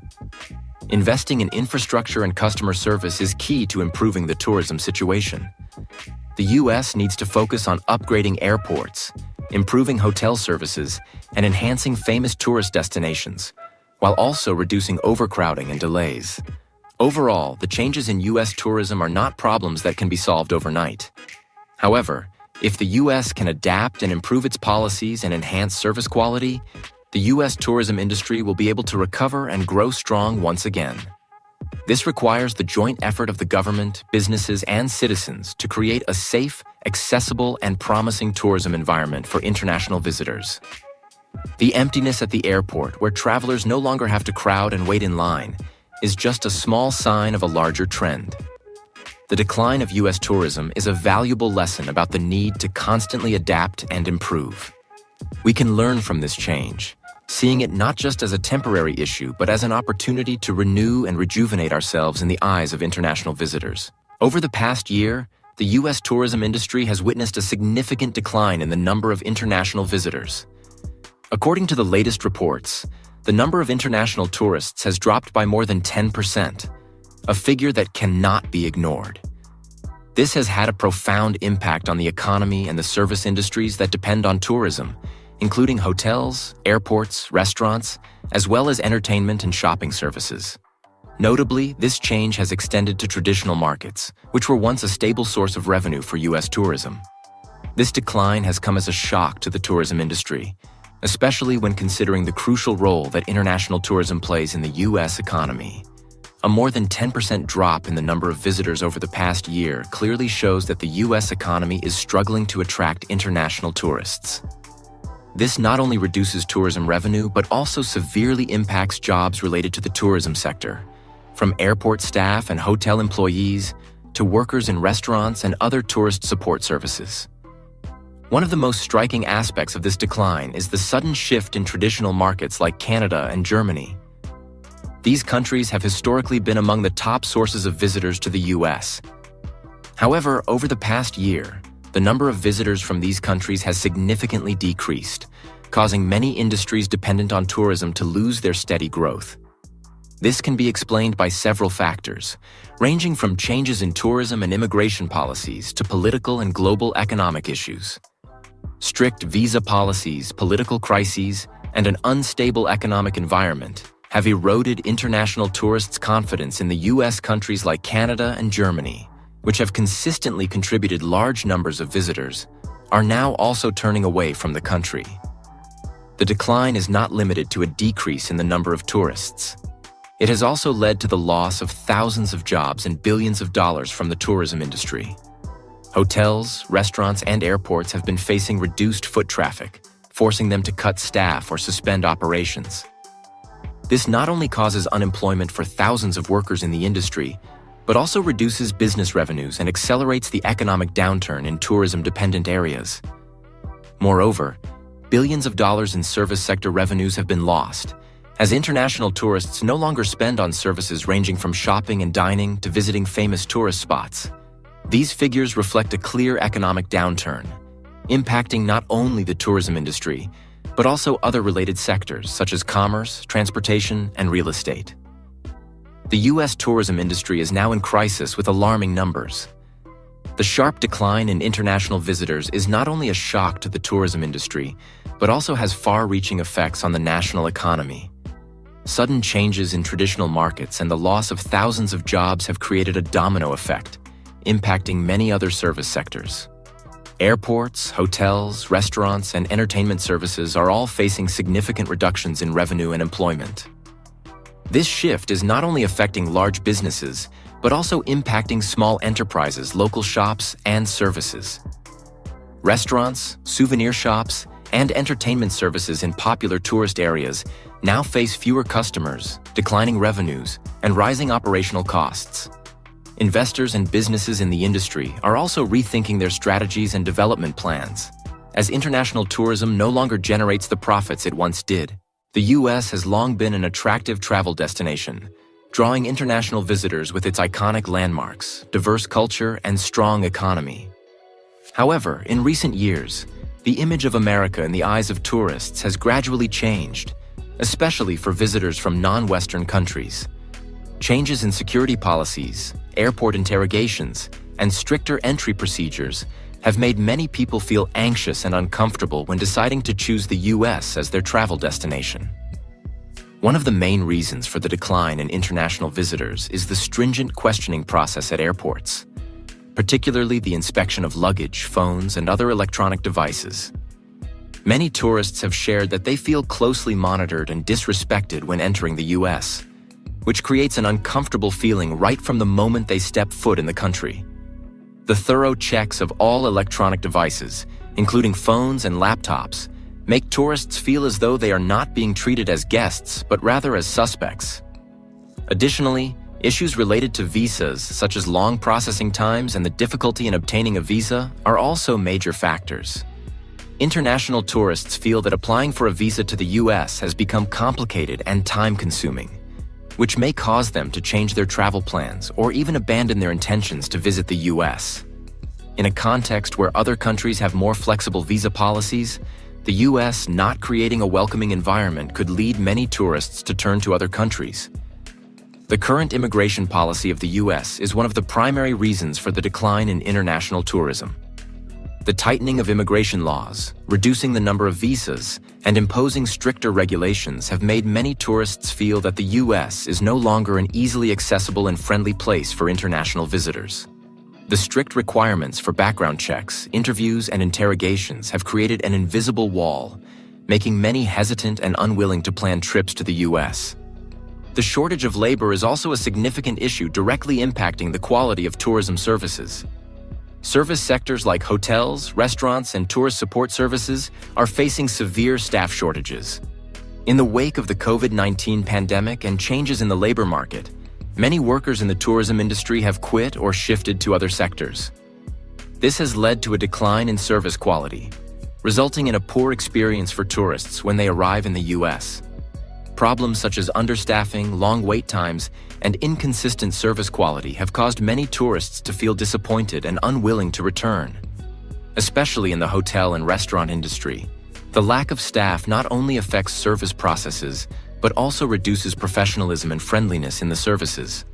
Investing in infrastructure and customer service is key to improving the tourism situation. The US needs to focus on upgrading airports, improving hotel services, and enhancing famous tourist destinations, while also reducing overcrowding and delays. Overall, the changes in US tourism are not problems that can be solved overnight. However, if the US can adapt and improve its policies and enhance service quality, the US tourism industry will be able to recover and grow strong once again. This requires the joint effort of the government, businesses, and citizens to create a safe, accessible, and promising tourism environment for international visitors. The emptiness at the airport, where travelers no longer have to crowd and wait in line, is just a small sign of a larger trend. The decline of U.S. tourism is a valuable lesson about the need to constantly adapt and improve. We can learn from this change, seeing it not just as a temporary issue, but as an opportunity to renew and rejuvenate ourselves in the eyes of international visitors. Over the past year, the U.S. tourism industry has witnessed a significant decline in the number of international visitors. According to the latest reports, the number of international tourists has dropped by more than 10%, a figure that cannot be ignored. This has had a profound impact on the economy and the service industries that depend on tourism, including hotels, airports, restaurants, as well as entertainment and shopping services. Notably, this change has extended to traditional markets, which were once a stable source of revenue for U.S. tourism. This decline has come as a shock to the tourism industry, especially when considering the crucial role that international tourism plays in the U.S. economy. A more than 10% drop in the number of visitors over the past year clearly shows that the U.S. economy is struggling to attract international tourists. This not only reduces tourism revenue, but also severely impacts jobs related to the tourism sector, from airport staff and hotel employees to workers in restaurants and other tourist support services. One of the most striking aspects of this decline is the sudden shift in traditional markets like Canada and Germany. These countries have historically been among the top sources of visitors to the U.S. However, over the past year, the number of visitors from these countries has significantly decreased, causing many industries dependent on tourism to lose their steady growth. This can be explained by several factors, ranging from changes in tourism and immigration policies to political and global economic issues. Strict visa policies, political crises, and an unstable economic environment have eroded international tourists' confidence in the U.S. countries like Canada and Germany, which have consistently contributed large numbers of visitors, are now also turning away from the country. The decline is not limited to a decrease in the number of tourists. It has also led to the loss of thousands of jobs and billions of dollars from the tourism industry. Hotels, restaurants, and airports have been facing reduced foot traffic, forcing them to cut staff or suspend operations. This not only causes unemployment for thousands of workers in the industry, but also reduces business revenues and accelerates the economic downturn in tourism-dependent areas. Moreover, billions of dollars in service sector revenues have been lost, as international tourists no longer spend on services ranging from shopping and dining to visiting famous tourist spots. These figures reflect a clear economic downturn, impacting not only the tourism industry, but also other related sectors such as commerce, transportation, and real estate. The U.S. tourism industry is now in crisis with alarming numbers. The sharp decline in international visitors is not only a shock to the tourism industry, but also has far-reaching effects on the national economy. Sudden changes in traditional markets and the loss of thousands of jobs have created a domino effect, impacting many other service sectors. Airports, hotels, restaurants, and entertainment services are all facing significant reductions in revenue and employment. This shift is not only affecting large businesses, but also impacting small enterprises, local shops, and services. Restaurants, souvenir shops, and entertainment services in popular tourist areas now face fewer customers, declining revenues, and rising operational costs. Investors and businesses in the industry are also rethinking their strategies and development plans, as international tourism no longer generates the profits it once did. The U.S. has long been an attractive travel destination, drawing international visitors with its iconic landmarks, diverse culture, and strong economy. However, in recent years, the image of America in the eyes of tourists has gradually changed, especially for visitors from non-Western countries. Changes in security policies, airport interrogations, and stricter entry procedures have made many people feel anxious and uncomfortable when deciding to choose the U.S. as their travel destination. One of the main reasons for the decline in international visitors is the stringent questioning process at airports, particularly the inspection of luggage, phones, and other electronic devices. Many tourists have shared that they feel closely monitored and disrespected when entering the U.S., which creates an uncomfortable feeling right from the moment they step foot in the country. The thorough checks of all electronic devices, including phones and laptops, make tourists feel as though they are not being treated as guests, but rather as suspects. Additionally, issues related to visas, such as long processing times and the difficulty in obtaining a visa, are also major factors. International tourists feel that applying for a visa to the US has become complicated and time-consuming, which may cause them to change their travel plans or even abandon their intentions to visit the US. In a context where other countries have more flexible visa policies, the US not creating a welcoming environment could lead many tourists to turn to other countries. The current immigration policy of the US is one of the primary reasons for the decline in international tourism. The tightening of immigration laws, reducing the number of visas, and imposing stricter regulations have made many tourists feel that the US is no longer an easily accessible and friendly place for international visitors. The strict requirements for background checks, interviews, and interrogations have created an invisible wall, making many hesitant and unwilling to plan trips to the US. The shortage of labor is also a significant issue directly impacting the quality of tourism services. Service sectors like hotels, restaurants, and tourist support services are facing severe staff shortages. In the wake of the COVID-19 pandemic and changes in the labor market, many workers in the tourism industry have quit or shifted to other sectors. This has led to a decline in service quality, resulting in a poor experience for tourists when they arrive in the US. Problems such as understaffing, long wait times, and inconsistent service quality have caused many tourists to feel disappointed and unwilling to return. Especially in the hotel and restaurant industry, the lack of staff not only affects service processes, but also reduces professionalism and friendliness in the services.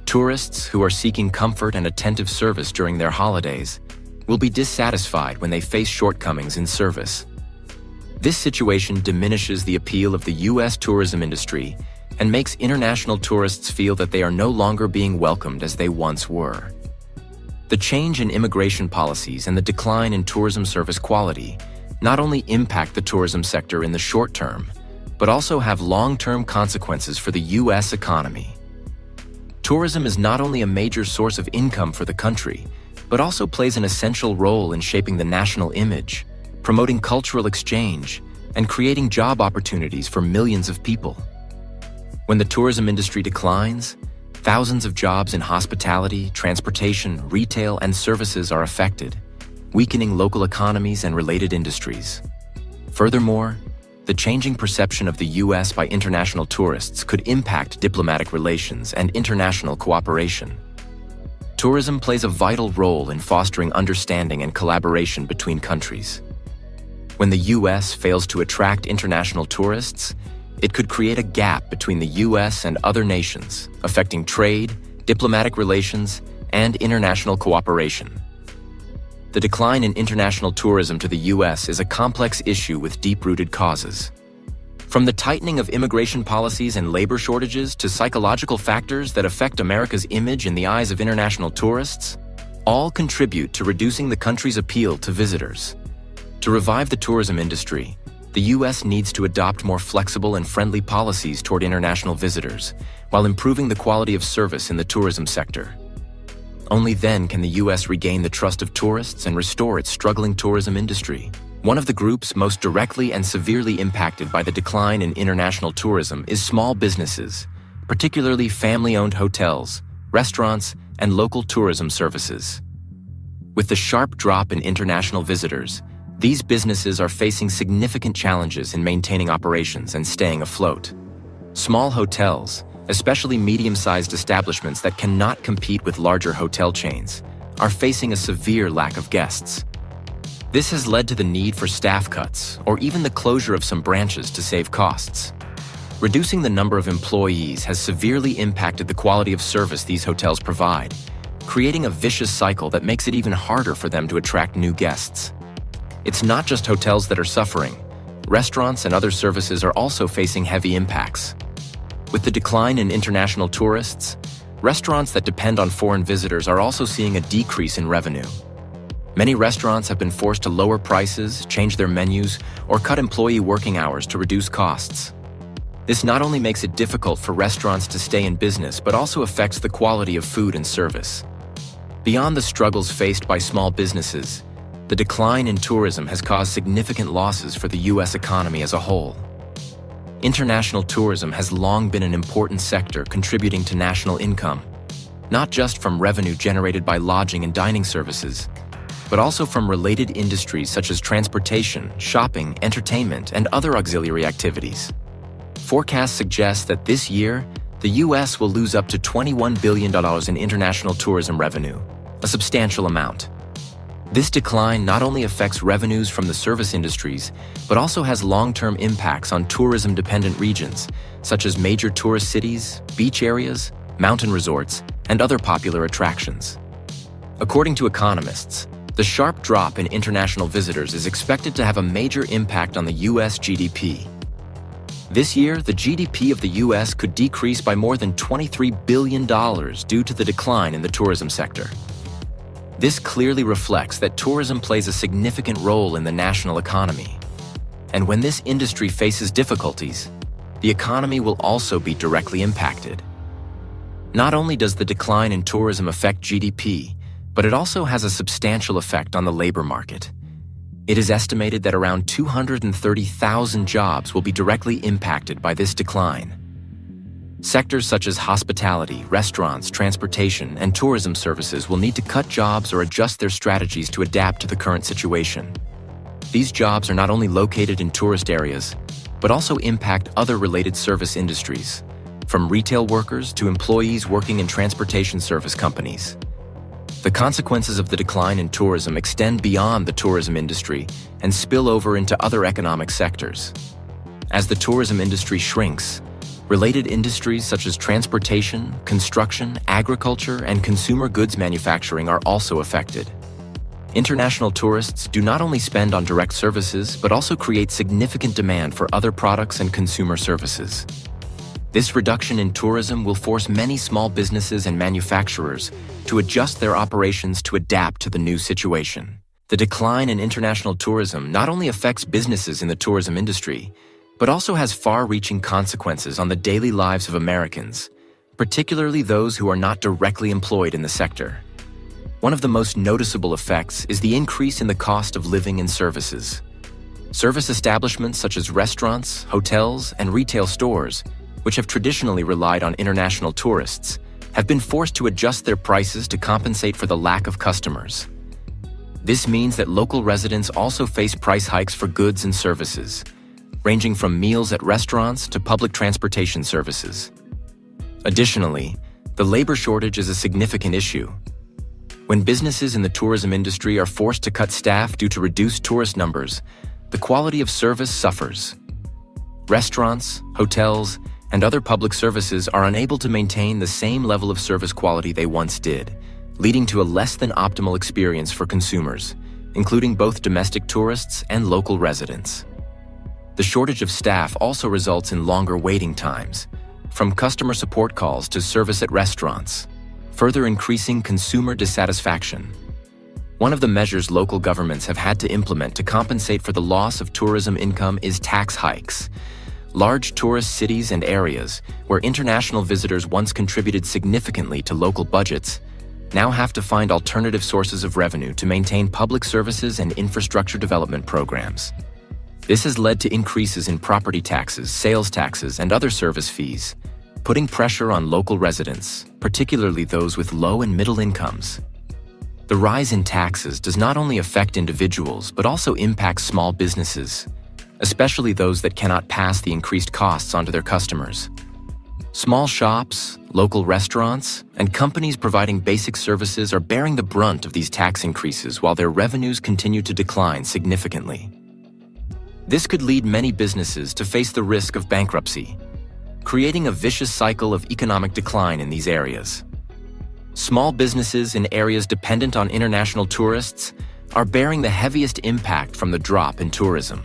Tourists who are seeking comfort and attentive service during their holidays will be dissatisfied when they face shortcomings in service. This situation diminishes the appeal of the US tourism industry and makes international tourists feel that they are no longer being welcomed as they once were. The change in immigration policies and the decline in tourism service quality not only impact the tourism sector in the short term, but also have long-term consequences for the US economy. Tourism is not only a major source of income for the country, but also plays an essential role in shaping the national image, promoting cultural exchange, and creating job opportunities for millions of people. When the tourism industry declines, thousands of jobs in hospitality, transportation, retail, and services are affected, weakening local economies and related industries. Furthermore, the changing perception of the US by international tourists could impact diplomatic relations and international cooperation. Tourism plays a vital role in fostering understanding and collaboration between countries. When the US fails to attract international tourists, it could create a gap between the US and other nations, affecting trade, diplomatic relations, and international cooperation. The decline in international tourism to the US is a complex issue with deep-rooted causes. From the tightening of immigration policies and labor shortages to psychological factors that affect America's image in the eyes of international tourists, all contribute to reducing the country's appeal to visitors. To revive the tourism industry, the US needs to adopt more flexible and friendly policies toward international visitors, while improving the quality of service in the tourism sector. Only then can the US regain the trust of tourists and restore its struggling tourism industry. One of the groups most directly and severely impacted by the decline in international tourism is small businesses, particularly family-owned hotels, restaurants, and local tourism services. With the sharp drop in international visitors, these businesses are facing significant challenges in maintaining operations and staying afloat. Small hotels, especially medium-sized establishments that cannot compete with larger hotel chains, are facing a severe lack of guests. This has led to the need for staff cuts or even the closure of some branches to save costs. Reducing the number of employees has severely impacted the quality of service these hotels provide, creating a vicious cycle that makes it even harder for them to attract new guests. It's not just hotels that are suffering. Restaurants and other services are also facing heavy impacts. With the decline in international tourists, restaurants that depend on foreign visitors are also seeing a decrease in revenue. Many restaurants have been forced to lower prices, change their menus, or cut employee working hours to reduce costs. This not only makes it difficult for restaurants to stay in business, but also affects the quality of food and service. Beyond the struggles faced by small businesses, the decline in tourism has caused significant losses for the U.S. economy as a whole. International tourism has long been an important sector contributing to national income, not just from revenue generated by lodging and dining services, but also from related industries such as transportation, shopping, entertainment, and other auxiliary activities. Forecasts suggest that this year, the U.S. will lose up to $21 billion in international tourism revenue, a substantial amount. This decline not only affects revenues from the service industries, but also has long-term impacts on tourism-dependent regions, such as major tourist cities, beach areas, mountain resorts, and other popular attractions. According to economists, the sharp drop in international visitors is expected to have a major impact on the U.S. GDP. This year, the GDP of the U.S. could decrease by more than $23 billion due to the decline in the tourism sector. This clearly reflects that tourism plays a significant role in the national economy. And when this industry faces difficulties, the economy will also be directly impacted. Not only does the decline in tourism affect GDP, but it also has a substantial effect on the labor market. It is estimated that around 230,000 jobs will be directly impacted by this decline. Sectors such as hospitality, restaurants, transportation, and tourism services will need to cut jobs or adjust their strategies to adapt to the current situation. These jobs are not only located in tourist areas, but also impact other related service industries, from retail workers to employees working in transportation service companies. The consequences of the decline in tourism extend beyond the tourism industry and spill over into other economic sectors. As the tourism industry shrinks, related industries such as transportation, construction, agriculture, and consumer goods manufacturing are also affected. International tourists do not only spend on direct services, but also create significant demand for other products and consumer services. This reduction in tourism will force many small businesses and manufacturers to adjust their operations to adapt to the new situation. The decline in international tourism not only affects businesses in the tourism industry, but also has far-reaching consequences on the daily lives of Americans, particularly those who are not directly employed in the sector. One of the most noticeable effects is the increase in the cost of living and services. Service establishments such as restaurants, hotels, and retail stores, which have traditionally relied on international tourists, have been forced to adjust their prices to compensate for the lack of customers. This means that local residents also face price hikes for goods and services, ranging from meals at restaurants to public transportation services. Additionally, the labor shortage is a significant issue. When businesses in the tourism industry are forced to cut staff due to reduced tourist numbers, the quality of service suffers. Restaurants, hotels, and other public services are unable to maintain the same level of service quality they once did, leading to a less than optimal experience for consumers, including both domestic tourists and local residents. The shortage of staff also results in longer waiting times, from customer support calls to service at restaurants, further increasing consumer dissatisfaction. One of the measures local governments have had to implement to compensate for the loss of tourism income is tax hikes. Large tourist cities and areas, where international visitors once contributed significantly to local budgets, now have to find alternative sources of revenue to maintain public services and infrastructure development programs. This has led to increases in property taxes, sales taxes, and other service fees, putting pressure on local residents, particularly those with low and middle incomes. The rise in taxes does not only affect individuals, but also impacts small businesses, especially those that cannot pass the increased costs onto their customers. Small shops, local restaurants, and companies providing basic services are bearing the brunt of these tax increases while their revenues continue to decline significantly. This could lead many businesses to face the risk of bankruptcy, creating a vicious cycle of economic decline in these areas. Small businesses in areas dependent on international tourists are bearing the heaviest impact from the drop in tourism.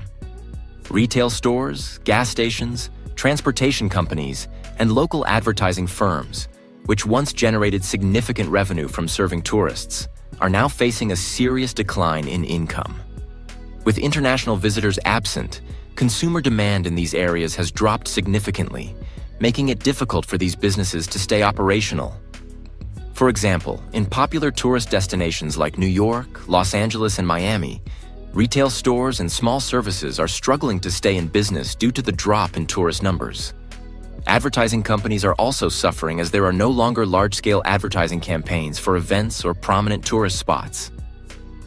Retail stores, gas stations, transportation companies, and local advertising firms, which once generated significant revenue from serving tourists, are now facing a serious decline in income. With international visitors absent, consumer demand in these areas has dropped significantly, making it difficult for these businesses to stay operational. For example, in popular tourist destinations like New York, Los Angeles, and Miami, retail stores and small services are struggling to stay in business due to the drop in tourist numbers. Advertising companies are also suffering as there are no longer large-scale advertising campaigns for events or prominent tourist spots.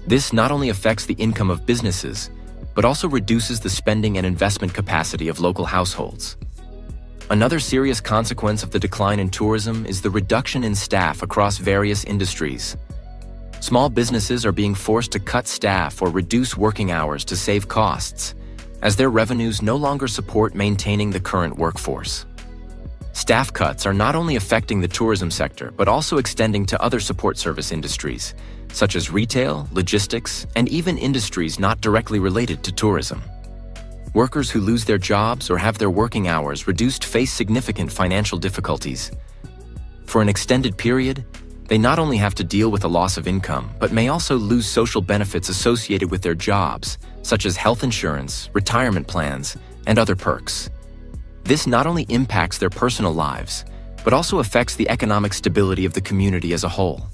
This not only affects the income of businesses, but also reduces the spending and investment capacity of local households. Another serious consequence of the decline in tourism is the reduction in staff across various industries. Small businesses are being forced to cut staff or reduce working hours to save costs, as their revenues no longer support maintaining the current workforce. Staff cuts are not only affecting the tourism sector, but also extending to other support service industries, such as retail, logistics, and even industries not directly related to tourism. Workers who lose their jobs or have their working hours reduced face significant financial difficulties. For an extended period, they not only have to deal with a loss of income, but may also lose social benefits associated with their jobs, such as health insurance, retirement plans, and other perks. This not only impacts their personal lives, but also affects the economic stability of the community as a whole.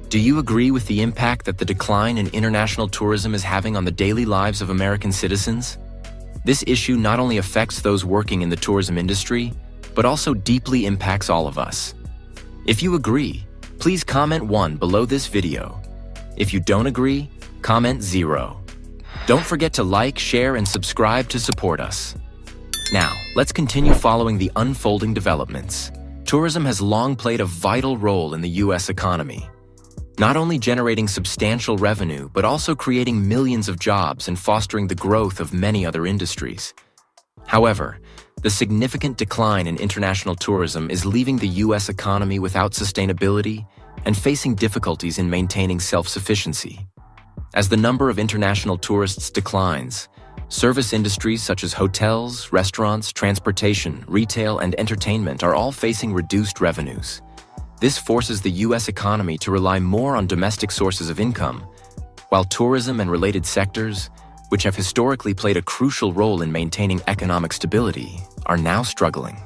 Do you agree with the impact that the decline in international tourism is having on the daily lives of American citizens? This issue not only affects those working in the tourism industry, but also deeply impacts all of us. If you agree, please comment 1 below this video. If you don't agree, comment 0. Don't forget to like, share, and subscribe to support us. Now, let's continue following the unfolding developments. Tourism has long played a vital role in the U.S. economy, not only generating substantial revenue, but also creating millions of jobs and fostering the growth of many other industries. However, the significant decline in international tourism is leaving the U.S. economy without sustainability and facing difficulties in maintaining self-sufficiency. As the number of international tourists declines, service industries such as hotels, restaurants, transportation, retail, and entertainment are all facing reduced revenues. This forces the U.S. economy to rely more on domestic sources of income, while tourism and related sectors, which have historically played a crucial role in maintaining economic stability, are now struggling.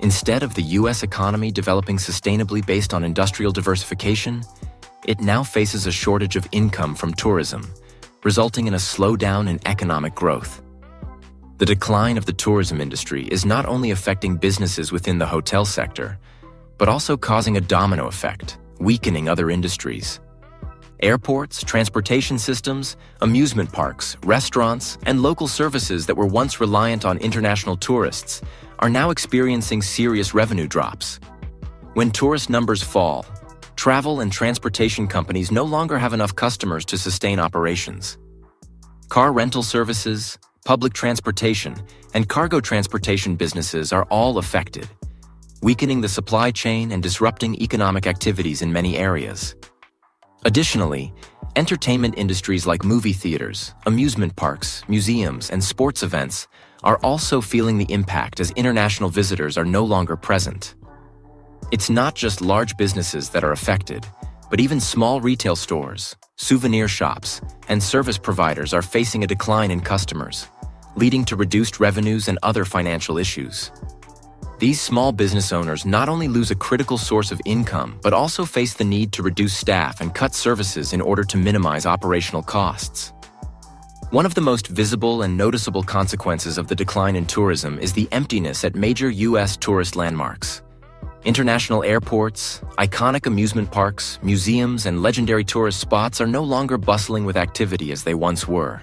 Instead of the U.S. economy developing sustainably based on industrial diversification, it now faces a shortage of income from tourism, resulting in a slowdown in economic growth. The decline of the tourism industry is not only affecting businesses within the hotel sector, but also causing a domino effect, weakening other industries. Airports, transportation systems, amusement parks, restaurants, and local services that were once reliant on international tourists are now experiencing serious revenue drops. When tourist numbers fall, travel and transportation companies no longer have enough customers to sustain operations. Car rental services, public transportation, and cargo transportation businesses are all affected, weakening the supply chain and disrupting economic activities in many areas. Additionally, entertainment industries like movie theaters, amusement parks, museums, and sports events are also feeling the impact as international visitors are no longer present. It's not just large businesses that are affected, but even small retail stores, souvenir shops, and service providers are facing a decline in customers, leading to reduced revenues and other financial issues. These small business owners not only lose a critical source of income, but also face the need to reduce staff and cut services in order to minimize operational costs. One of the most visible and noticeable consequences of the decline in tourism is the emptiness at major U.S. tourist landmarks. International airports, iconic amusement parks, museums, and legendary tourist spots are no longer bustling with activity as they once were.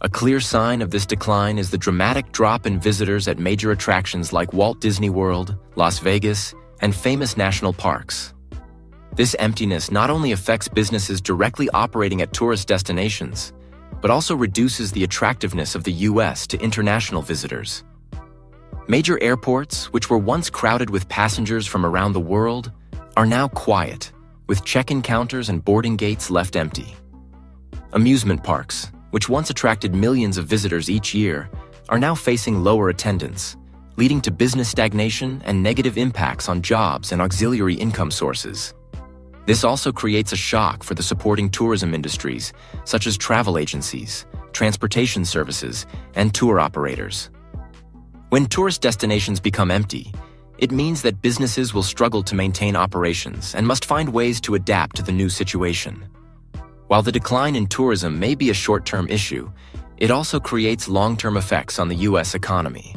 A clear sign of this decline is the dramatic drop in visitors at major attractions like Walt Disney World, Las Vegas, and famous national parks. This emptiness not only affects businesses directly operating at tourist destinations, but also reduces the attractiveness of the U.S. to international visitors. Major airports, which were once crowded with passengers from around the world, are now quiet, with check-in counters and boarding gates left empty. Amusement parks, which once attracted millions of visitors each year, are now facing lower attendance, leading to business stagnation and negative impacts on jobs and auxiliary income sources. This also creates a shock for the supporting tourism industries, such as travel agencies, transportation services, and tour operators. When tourist destinations become empty, It means that businesses will struggle to maintain operations and must find ways to adapt to the new situation. While the decline in tourism may be a short-term issue, it also creates long-term effects on the U.S. economy.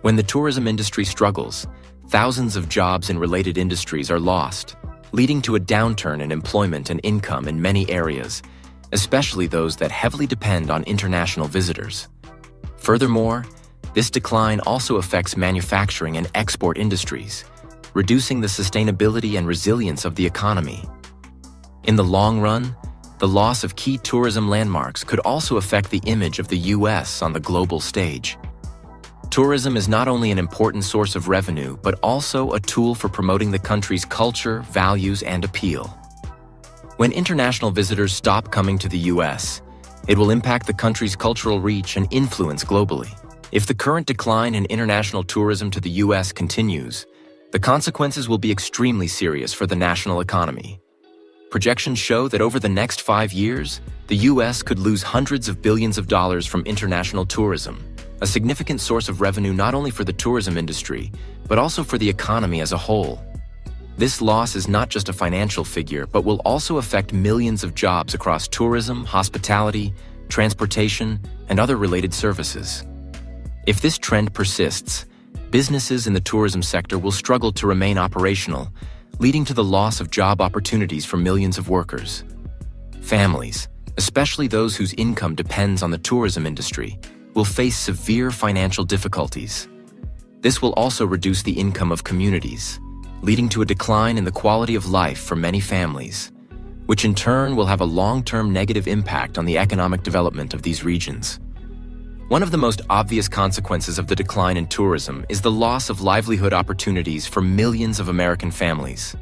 When the tourism industry struggles, thousands of jobs in related industries are lost, leading to a downturn in employment and income in many areas, especially those that heavily depend on international visitors. Furthermore, this decline also affects manufacturing and export industries, reducing the sustainability and resilience of the economy. In the long run, the loss of key tourism landmarks could also affect the image of the U.S. on the global stage. Tourism is not only an important source of revenue, but also a tool for promoting the country's culture, values, and appeal. When international visitors stop coming to the U.S., it will impact the country's cultural reach and influence globally. If the current decline in international tourism to the U.S. continues, the consequences will be extremely serious for the national economy. Projections show that over the next 5 years, the U.S. could lose hundreds of billions of dollars from international tourism, a significant source of revenue not only for the tourism industry, but also for the economy as a whole. This loss is not just a financial figure, but will also affect millions of jobs across tourism, hospitality, transportation, and other related services. If this trend persists, businesses in the tourism sector will struggle to remain operational, leading to the loss of job opportunities for millions of workers. Families, especially those whose income depends on the tourism industry, will face severe financial difficulties. This will also reduce the income of communities, leading to a decline in the quality of life for many families, which in turn will have a long-term negative impact on the economic development of these regions. One of the most obvious consequences of the decline in tourism is the loss of livelihood opportunities for millions of American families.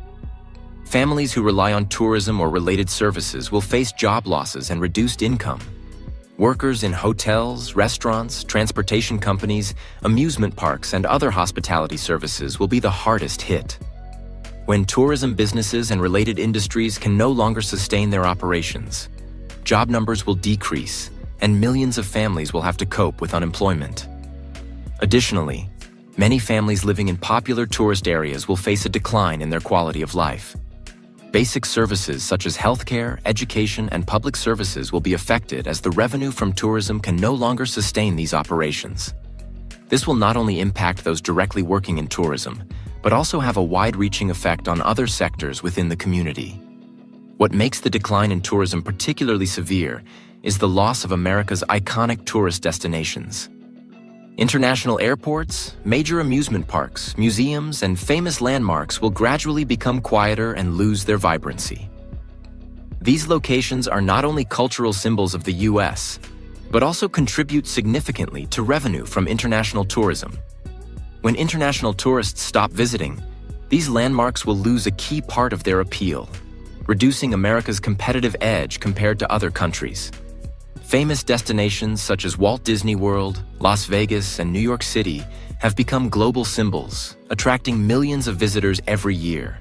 Families who rely on tourism or related services will face job losses and reduced income. Workers in hotels, restaurants, transportation companies, amusement parks, and other hospitality services will be the hardest hit. When tourism businesses and related industries can no longer sustain their operations, job numbers will decrease, and millions of families will have to cope with unemployment. Additionally, many families living in popular tourist areas will face a decline in their quality of life. Basic services such as healthcare, education, and public services will be affected as the revenue from tourism can no longer sustain these operations. This will not only impact those directly working in tourism, but also have a wide-reaching effect on other sectors within the community. What makes the decline in tourism particularly severe is the loss of America's iconic tourist destinations. International airports, major amusement parks, museums, and famous landmarks will gradually become quieter and lose their vibrancy. These locations are not only cultural symbols of the U.S., but also contribute significantly to revenue from international tourism. When international tourists stop visiting, these landmarks will lose a key part of their appeal, reducing America's competitive edge compared to other countries. Famous destinations such as Walt Disney World, Las Vegas, and New York City have become global symbols, attracting millions of visitors every year.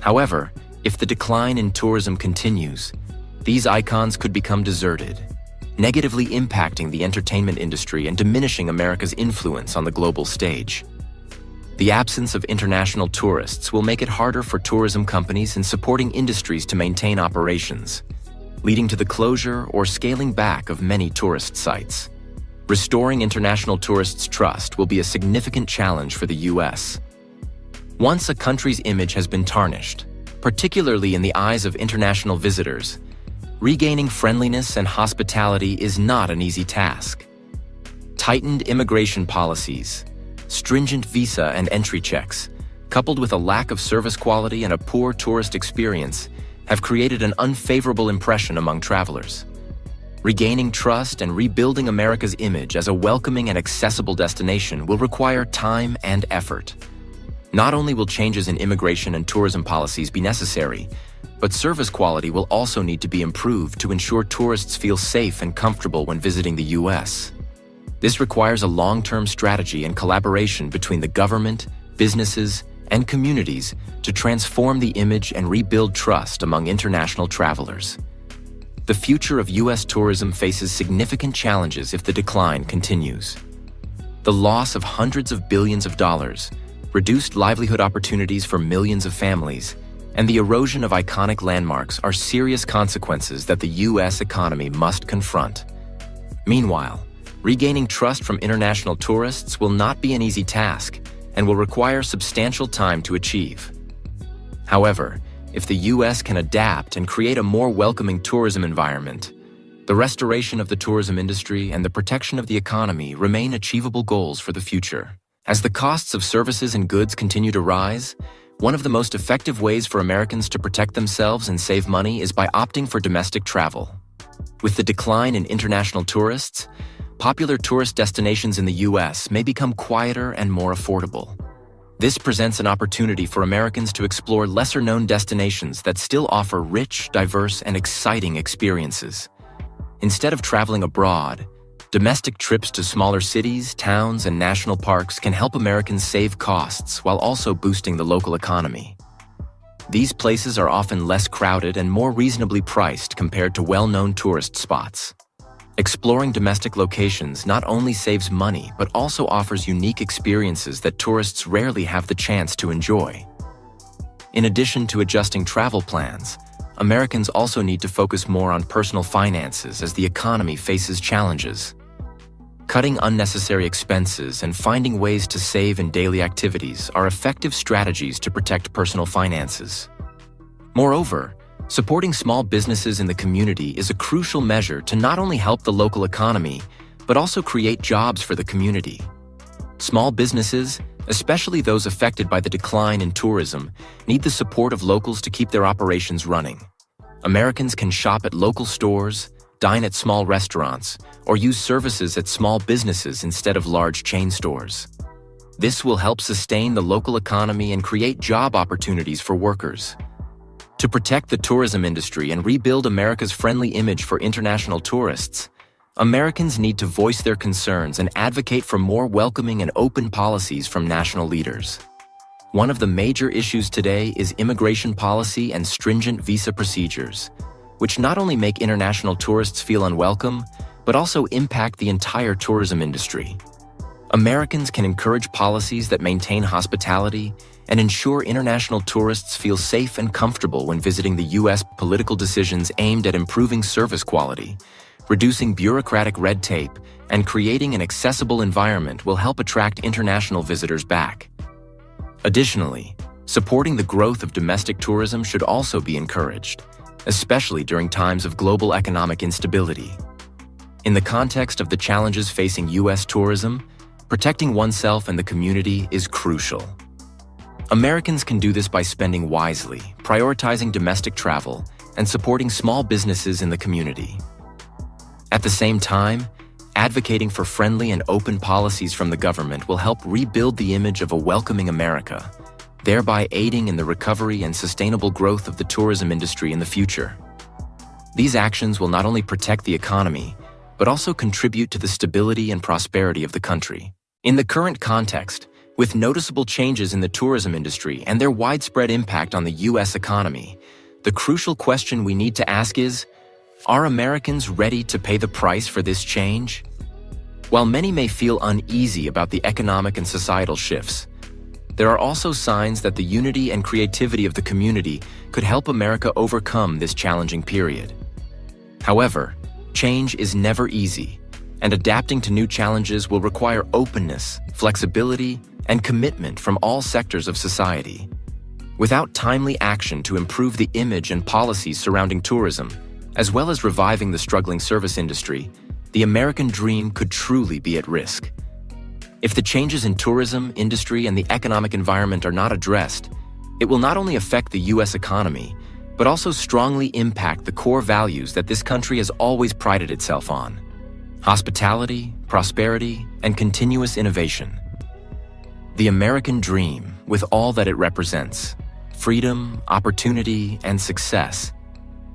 However, if the decline in tourism continues, these icons could become deserted, negatively impacting the entertainment industry and diminishing America's influence on the global stage. The absence of international tourists will make it harder for tourism companies and supporting industries to maintain operations, leading to the closure or scaling back of many tourist sites. Restoring international tourists' trust will be a significant challenge for the U.S. Once a country's image has been tarnished, particularly in the eyes of international visitors, regaining friendliness and hospitality is not an easy task. Tightened immigration policies, stringent visa and entry checks, coupled with a lack of service quality and a poor tourist experience, have created an unfavorable impression among travelers. Regaining trust and rebuilding America's image as a welcoming and accessible destination will require time and effort. Not only will changes in immigration and tourism policies be necessary, but service quality will also need to be improved to ensure tourists feel safe and comfortable when visiting the U.S. This requires a long-term strategy and collaboration between the government, businesses, and communities to transform the image and rebuild trust among international travelers. The future of U.S. tourism faces significant challenges if the decline continues. The loss of hundreds of billions of dollars, reduced livelihood opportunities for millions of families, and the erosion of iconic landmarks are serious consequences that the U.S. economy must confront. Meanwhile, regaining trust from international tourists will not be an easy task and will require substantial time to achieve. However, if the U.S. can adapt and create a more welcoming tourism environment, the restoration of the tourism industry and the protection of the economy remain achievable goals for the future. As the costs of services and goods continue to rise, one of the most effective ways for Americans to protect themselves and save money is by opting for domestic travel. With the decline in international tourists, popular tourist destinations in the U.S. may become quieter and more affordable. This presents an opportunity for Americans to explore lesser-known destinations that still offer rich, diverse, and exciting experiences. Instead of traveling abroad, domestic trips to smaller cities, towns, and national parks can help Americans save costs while also boosting the local economy. These places are often less crowded and more reasonably priced compared to well-known tourist spots. Exploring domestic locations not only saves money but also offers unique experiences that tourists rarely have the chance to enjoy. In addition to adjusting travel plans, Americans also need to focus more on personal finances as the economy faces challenges. Cutting unnecessary expenses and finding ways to save in daily activities are effective strategies to protect personal finances. Moreover, supporting small businesses in the community is a crucial measure to not only help the local economy, but also create jobs for the community. Small businesses, especially those affected by the decline in tourism, need the support of locals to keep their operations running. Americans can shop at local stores, dine at small restaurants, or use services at small businesses instead of large chain stores. This will help sustain the local economy and create job opportunities for workers. To protect the tourism industry and rebuild America's friendly image for international tourists, Americans need to voice their concerns and advocate for more welcoming and open policies from national leaders. One of the major issues today is immigration policy and stringent visa procedures, which not only make international tourists feel unwelcome, but also impact the entire tourism industry. Americans can encourage policies that maintain hospitality and ensure international tourists feel safe and comfortable when visiting the U.S. Political decisions aimed at improving service quality, reducing bureaucratic red tape, and creating an accessible environment will help attract international visitors back. Additionally, supporting the growth of domestic tourism should also be encouraged, especially during times of global economic instability. In the context of the challenges facing U.S. tourism, protecting oneself and the community is crucial. Americans can do this by spending wisely, prioritizing domestic travel, and supporting small businesses in the community. At the same time, advocating for friendly and open policies from the government will help rebuild the image of a welcoming America, thereby aiding in the recovery and sustainable growth of the tourism industry in the future. These actions will not only protect the economy, but also contribute to the stability and prosperity of the country. In the current context, with noticeable changes in the tourism industry and their widespread impact on the U.S. economy, the crucial question we need to ask is, are Americans ready to pay the price for this change? While many may feel uneasy about the economic and societal shifts, there are also signs that the unity and creativity of the community could help America overcome this challenging period. However, change is never easy, and adapting to new challenges will require openness, flexibility, and commitment from all sectors of society. Without timely action to improve the image and policies surrounding tourism, as well as reviving the struggling service industry, the American dream could truly be at risk. If the changes in tourism, industry, and the economic environment are not addressed, it will not only affect the U.S. economy, but also strongly impact the core values that this country has always prided itself on: hospitality, prosperity, and continuous innovation. The American dream, with all that it represents, freedom, opportunity, and success,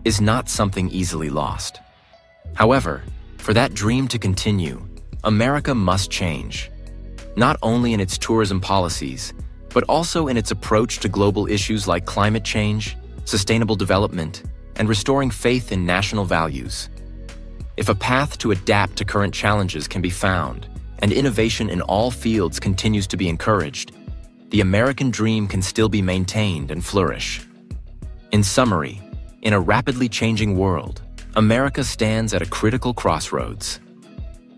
is not something easily lost. However, for that dream to continue, America must change, not only in its tourism policies, but also in its approach to global issues like climate change, sustainable development, and restoring faith in national values. If a path to adapt to current challenges can be found, and innovation in all fields continues to be encouraged, the American dream can still be maintained and flourish. In summary, in a rapidly changing world, America stands at a critical crossroads.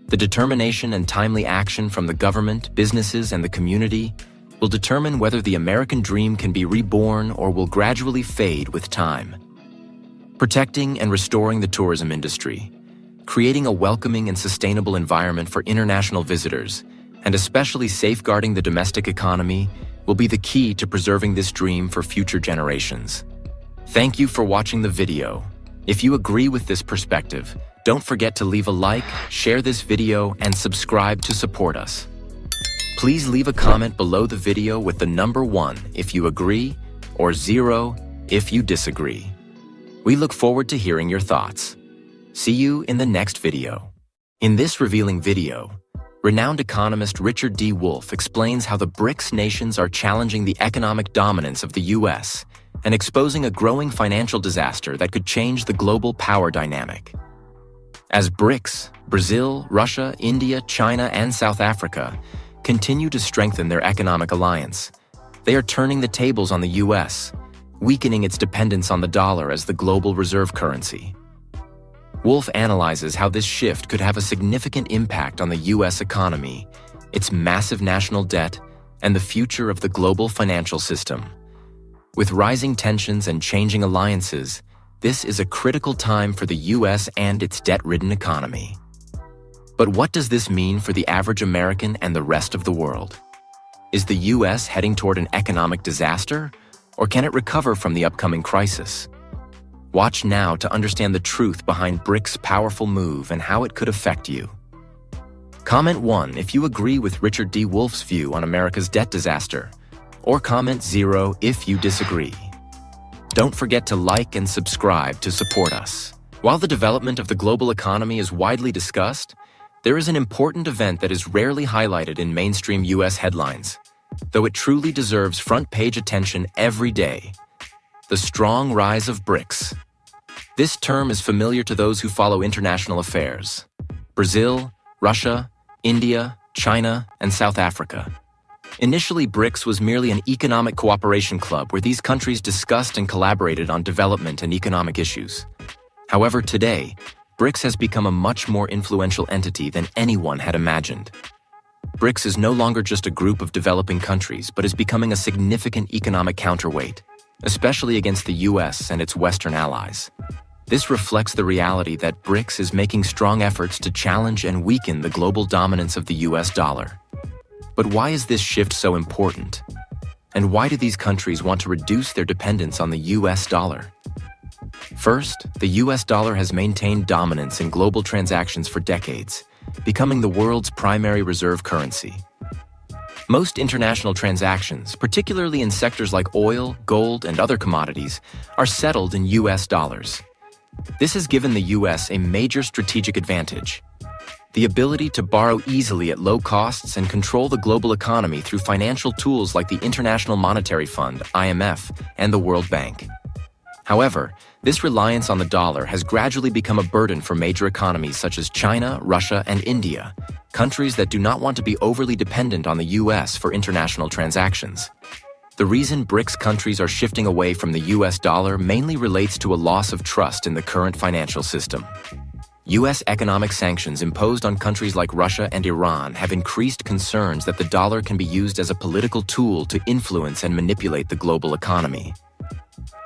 The determination and timely action from the government, businesses, and the community will determine whether the American dream can be reborn or will gradually fade with time. Protecting and restoring the tourism industry, creating a welcoming and sustainable environment for international visitors, and especially safeguarding the domestic economy will be the key to preserving this dream for future generations. Thank you for watching the video. If you agree with this perspective, don't forget to leave a like, share this video, and subscribe to support us. Please leave a comment below the video with the number 1 if you agree, or 0 if you disagree. We look forward to hearing your thoughts. See you in the next video. In this revealing video, renowned economist Richard D. Wolff explains how the BRICS nations are challenging the economic dominance of the U.S. and exposing a growing financial disaster that could change the global power dynamic. As BRICS, Brazil, Russia, India, China, and South Africa continue to strengthen their economic alliance, they are turning the tables on the U.S., weakening its dependence on the dollar as the global reserve currency. Wolff analyzes how this shift could have a significant impact on the U.S. economy, its massive national debt, and the future of the global financial system. With rising tensions and changing alliances, this is a critical time for the U.S. and its debt-ridden economy. But what does this mean for the average American and the rest of the world? Is the U.S. heading toward an economic disaster, or can it recover from the upcoming crisis? Watch now to understand the truth behind BRICS' powerful move and how it could affect you. Comment 1 if you agree with Richard D. Wolff's view on America's debt disaster, or comment 0 if you disagree. Don't forget to like and subscribe to support us. While the development of the global economy is widely discussed, there is an important event that is rarely highlighted in mainstream U.S. headlines, though it truly deserves front-page attention every day: the strong rise of BRICS. This term is familiar to those who follow international affairs: Brazil, Russia, India, China, and South Africa. Initially, BRICS was merely an economic cooperation club where these countries discussed and collaborated on development and economic issues. However, today, BRICS has become a much more influential entity than anyone had imagined. BRICS is no longer just a group of developing countries, but is becoming a significant economic counterweight, especially against the U.S. and its Western allies. This reflects the reality that BRICS is making strong efforts to challenge and weaken the global dominance of the U.S. dollar. But why is this shift so important? And why do these countries want to reduce their dependence on the U.S. dollar? First, the U.S. dollar has maintained dominance in global transactions for decades, becoming the world's primary reserve currency. Most international transactions, particularly in sectors like oil, gold, and other commodities, are settled in U.S. dollars. This has given the U.S. a major strategic advantage: the ability to borrow easily at low costs and control the global economy through financial tools like the International Monetary Fund, IMF, and the World Bank. However, this reliance on the dollar has gradually become a burden for major economies such as China, Russia, and India, countries that do not want to be overly dependent on the U.S. for international transactions. The reason BRICS countries are shifting away from the U.S. dollar mainly relates to a loss of trust in the current financial system. U.S. economic sanctions imposed on countries like Russia and Iran have increased concerns that the dollar can be used as a political tool to influence and manipulate the global economy.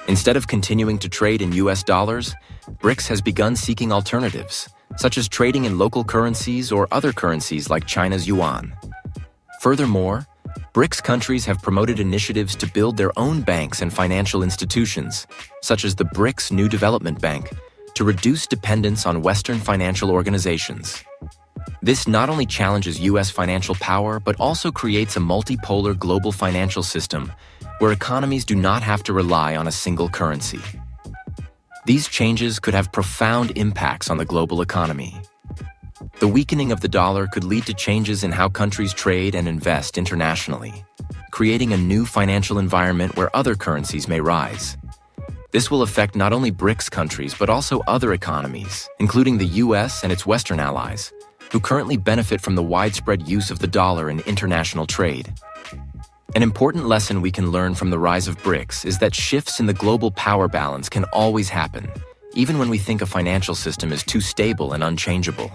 Instead of continuing to trade in U.S. dollars, BRICS has begun seeking alternatives, such as trading in local currencies or other currencies like China's yuan. Furthermore, BRICS countries have promoted initiatives to build their own banks and financial institutions, such as the BRICS New Development Bank, to reduce dependence on Western financial organizations. This not only challenges U.S. financial power, but also creates a multipolar global financial system where economies do not have to rely on a single currency. These changes could have profound impacts on the global economy. The weakening of the dollar could lead to changes in how countries trade and invest internationally, creating a new financial environment where other currencies may rise. This will affect not only BRICS countries, but also other economies, including the U.S. and its Western allies, who currently benefit from the widespread use of the dollar in international trade. An important lesson we can learn from the rise of BRICS is that shifts in the global power balance can always happen, even when we think a financial system is too stable and unchangeable.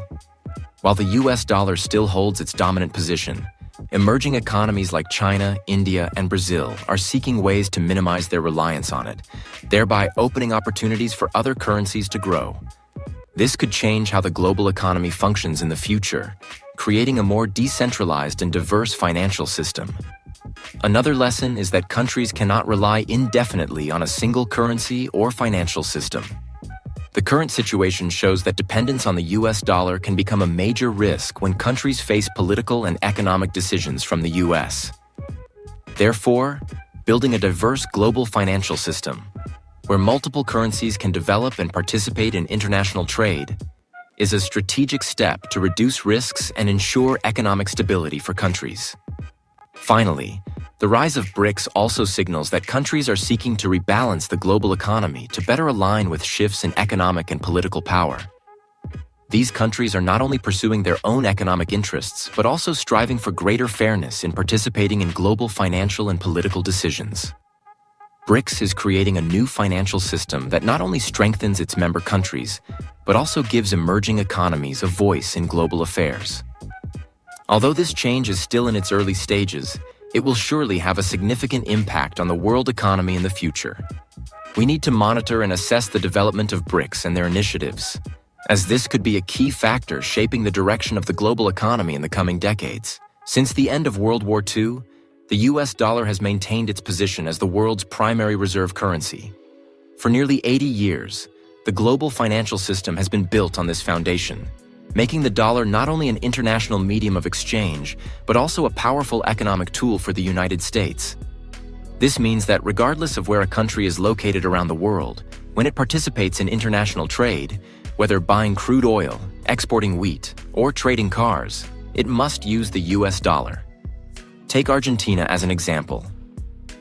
While the US dollar still holds its dominant position, emerging economies like China, India, and Brazil are seeking ways to minimize their reliance on it, thereby opening opportunities for other currencies to grow. This could change how the global economy functions in the future, creating a more decentralized and diverse financial system. Another lesson is that countries cannot rely indefinitely on a single currency or financial system. The current situation shows that dependence on the US dollar can become a major risk when countries face political and economic decisions from the US. Therefore, building a diverse global financial system, where multiple currencies can develop and participate in international trade, is a strategic step to reduce risks and ensure economic stability for countries. Finally, the rise of BRICS also signals that countries are seeking to rebalance the global economy to better align with shifts in economic and political power. These countries are not only pursuing their own economic interests, but also striving for greater fairness in participating in global financial and political decisions. BRICS is creating a new financial system that not only strengthens its member countries, but also gives emerging economies a voice in global affairs. Although this change is still in its early stages, it will surely have a significant impact on the world economy in the future. We need to monitor and assess the development of BRICS and their initiatives, as this could be a key factor shaping the direction of the global economy in the coming decades. Since the end of World War II, the US dollar has maintained its position as the world's primary reserve currency. For nearly 80 years, the global financial system has been built on this foundation, making the dollar not only an international medium of exchange, but also a powerful economic tool for the United States. This means that regardless of where a country is located around the world, when it participates in international trade, whether buying crude oil, exporting wheat, or trading cars, it must use the US dollar. Take Argentina as an example.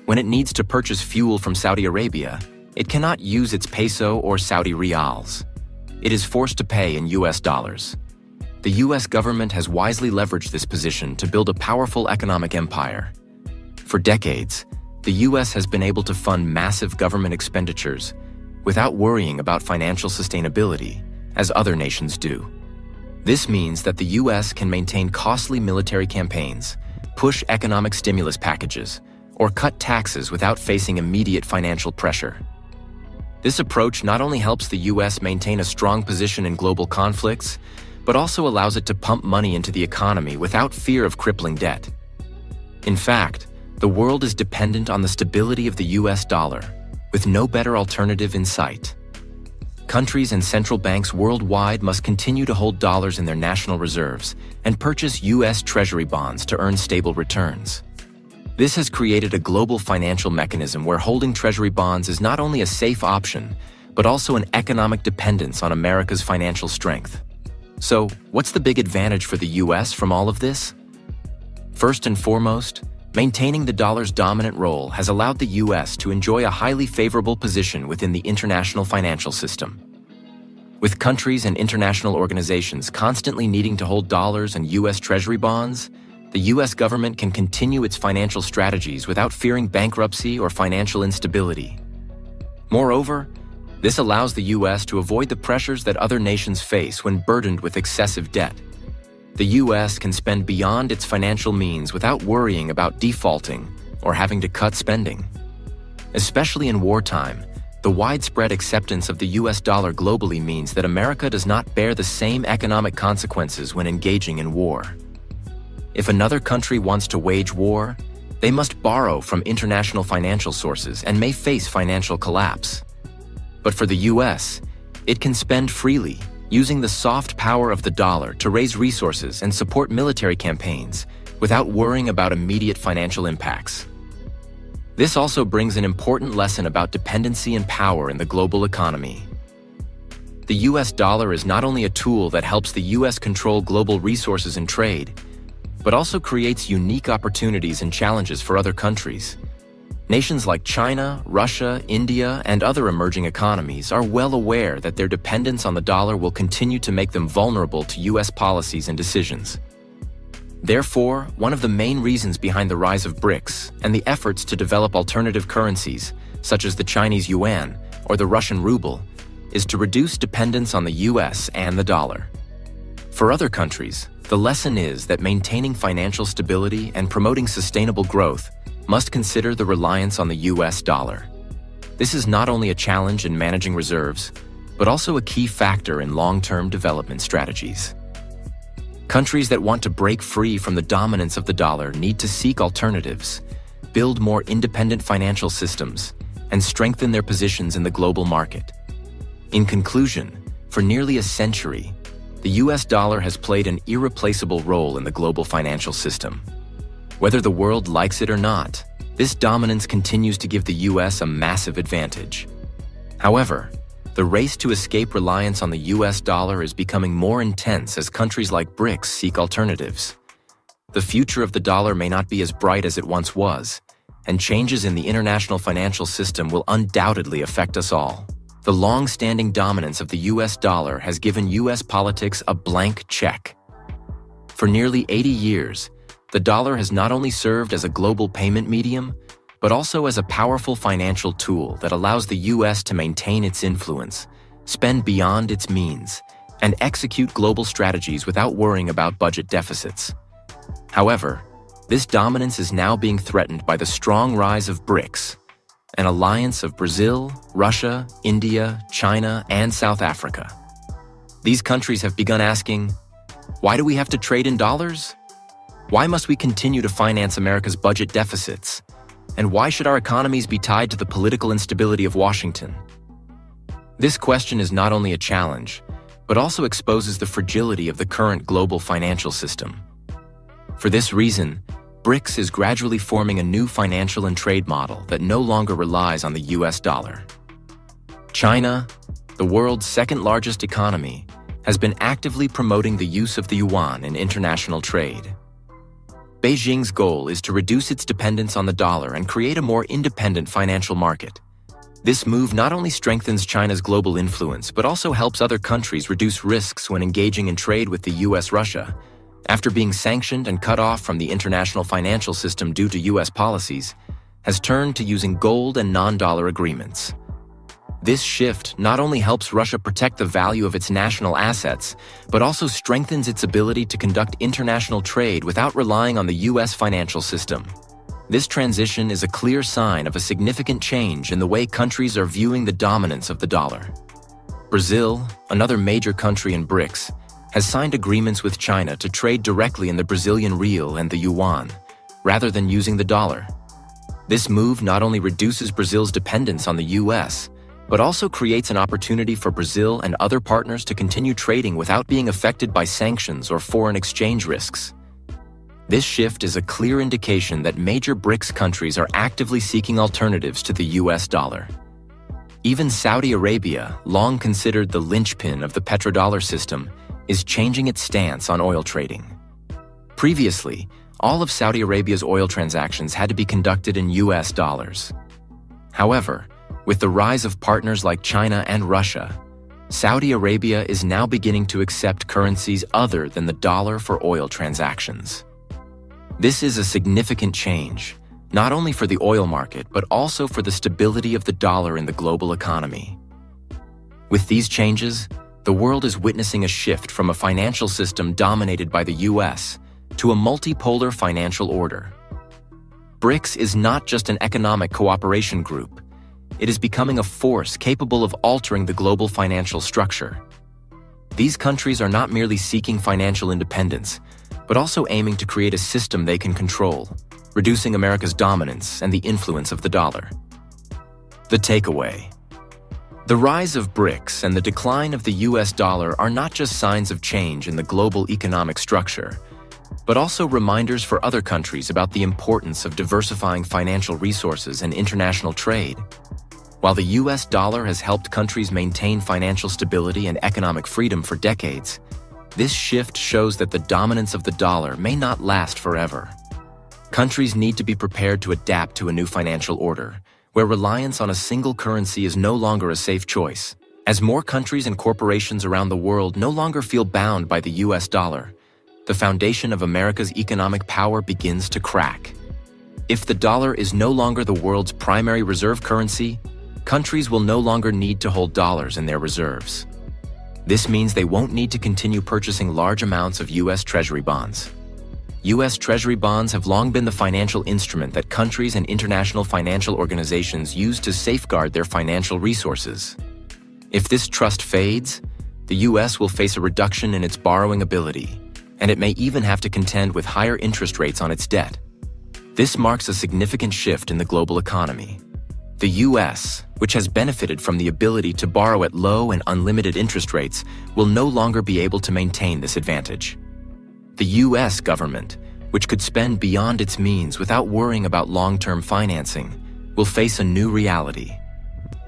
When it needs to purchase fuel from Saudi Arabia, it cannot use its peso or Saudi reals. It is forced to pay in US dollars. The US government has wisely leveraged this position to build a powerful economic empire. For decades, the US has been able to fund massive government expenditures without worrying about financial sustainability, as other nations do. This means that the US can maintain costly military campaigns, push economic stimulus packages, or cut taxes without facing immediate financial pressure. This approach not only helps the US maintain a strong position in global conflicts, but also allows it to pump money into the economy without fear of crippling debt. In fact, the world is dependent on the stability of the US dollar, with no better alternative in sight. Countries and central banks worldwide must continue to hold dollars in their national reserves and purchase US Treasury bonds to earn stable returns. This has created a global financial mechanism where holding Treasury bonds is not only a safe option, but also an economic dependence on America's financial strength. So, what's the big advantage for the US from all of this? First and foremost, maintaining the dollar's dominant role has allowed the US to enjoy a highly favorable position within the international financial system. With countries and international organizations constantly needing to hold dollars and US Treasury bonds, the US government can continue its financial strategies without fearing bankruptcy or financial instability. Moreover, this allows the US to avoid the pressures that other nations face when burdened with excessive debt. The US can spend beyond its financial means without worrying about defaulting or having to cut spending. Especially in wartime, the widespread acceptance of the US dollar globally means that America does not bear the same economic consequences when engaging in war. If another country wants to wage war, they must borrow from international financial sources and may face financial collapse. But for the US, it can spend freely, using the soft power of the dollar to raise resources and support military campaigns without worrying about immediate financial impacts. This also brings an important lesson about dependency and power in the global economy. The US dollar is not only a tool that helps the US control global resources and trade, but also creates unique opportunities and challenges for other countries. Nations like China, Russia, India, and other emerging economies are well aware that their dependence on the dollar will continue to make them vulnerable to US policies and decisions. Therefore, one of the main reasons behind the rise of BRICS and the efforts to develop alternative currencies, such as the Chinese yuan or the Russian ruble, is to reduce dependence on the US and the dollar. For other countries, the lesson is that maintaining financial stability and promoting sustainable growth must consider the reliance on the US dollar. This is not only a challenge in managing reserves, but also a key factor in long-term development strategies. Countries that want to break free from the dominance of the dollar need to seek alternatives, build more independent financial systems, and strengthen their positions in the global market. In conclusion, for nearly a century, the US dollar has played an irreplaceable role in the global financial system. Whether the world likes it or not, this dominance continues to give the US a massive advantage. However, the race to escape reliance on the US dollar is becoming more intense as countries like BRICS seek alternatives. The future of the dollar may not be as bright as it once was, and changes in the international financial system will undoubtedly affect us all. The long-standing dominance of the US dollar has given US politics a blank check. For nearly 80 years, the dollar has not only served as a global payment medium, but also as a powerful financial tool that allows the US to maintain its influence, spend beyond its means, and execute global strategies without worrying about budget deficits. However, this dominance is now being threatened by the strong rise of BRICS, an alliance of Brazil, Russia, India, China, and South Africa. These countries have begun asking, why do we have to trade in dollars? Why must we continue to finance America's budget deficits? And why should our economies be tied to the political instability of Washington? This question is not only a challenge, but also exposes the fragility of the current global financial system. For this reason, BRICS is gradually forming a new financial and trade model that no longer relies on the US dollar. China, the world's second-largest economy, has been actively promoting the use of the yuan in international trade. Beijing's goal is to reduce its dependence on the dollar and create a more independent financial market. This move not only strengthens China's global influence, but also helps other countries reduce risks when engaging in trade with the US-Russia. After being sanctioned and cut off from the international financial system due to US policies, has turned to using gold and non-dollar agreements. This shift not only helps Russia protect the value of its national assets, but also strengthens its ability to conduct international trade without relying on the US financial system. This transition is a clear sign of a significant change in the way countries are viewing the dominance of the dollar. Brazil, another major country in BRICS, has signed agreements with China to trade directly in the Brazilian real and the yuan, rather than using the dollar. This move not only reduces Brazil's dependence on the US, but also creates an opportunity for Brazil and other partners to continue trading without being affected by sanctions or foreign exchange risks. This shift is a clear indication that major BRICS countries are actively seeking alternatives to the US dollar. Even Saudi Arabia, long considered the linchpin of the petrodollar system, is changing its stance on oil trading. Previously, all of Saudi Arabia's oil transactions had to be conducted in US dollars. However, with the rise of partners like China and Russia, Saudi Arabia is now beginning to accept currencies other than the dollar for oil transactions. This is a significant change, not only for the oil market, but also for the stability of the dollar in the global economy. With these changes, the world is witnessing a shift from a financial system dominated by the US to a multipolar financial order. BRICS is not just an economic cooperation group. It is becoming a force capable of altering the global financial structure. These countries are not merely seeking financial independence, but also aiming to create a system they can control, reducing America's dominance and the influence of the dollar. The takeaway: the rise of BRICS and the decline of the US dollar are not just signs of change in the global economic structure, but also reminders for other countries about the importance of diversifying financial resources and international trade. While the US dollar has helped countries maintain financial stability and economic freedom for decades, this shift shows that the dominance of the dollar may not last forever. Countries need to be prepared to adapt to a new financial order, where reliance on a single currency is no longer a safe choice. As more countries and corporations around the world no longer feel bound by the US dollar, the foundation of America's economic power begins to crack. If the dollar is no longer the world's primary reserve currency, countries will no longer need to hold dollars in their reserves. This means they won't need to continue purchasing large amounts of U.S. Treasury bonds. U.S. Treasury bonds have long been the financial instrument that countries and international financial organizations use to safeguard their financial resources. If this trust fades, the U.S. will face a reduction in its borrowing ability, and it may even have to contend with higher interest rates on its debt. This marks a significant shift in the global economy. The U.S., which has benefited from the ability to borrow at low and unlimited interest rates, will no longer be able to maintain this advantage. The U.S. government, which could spend beyond its means without worrying about long-term financing, will face a new reality.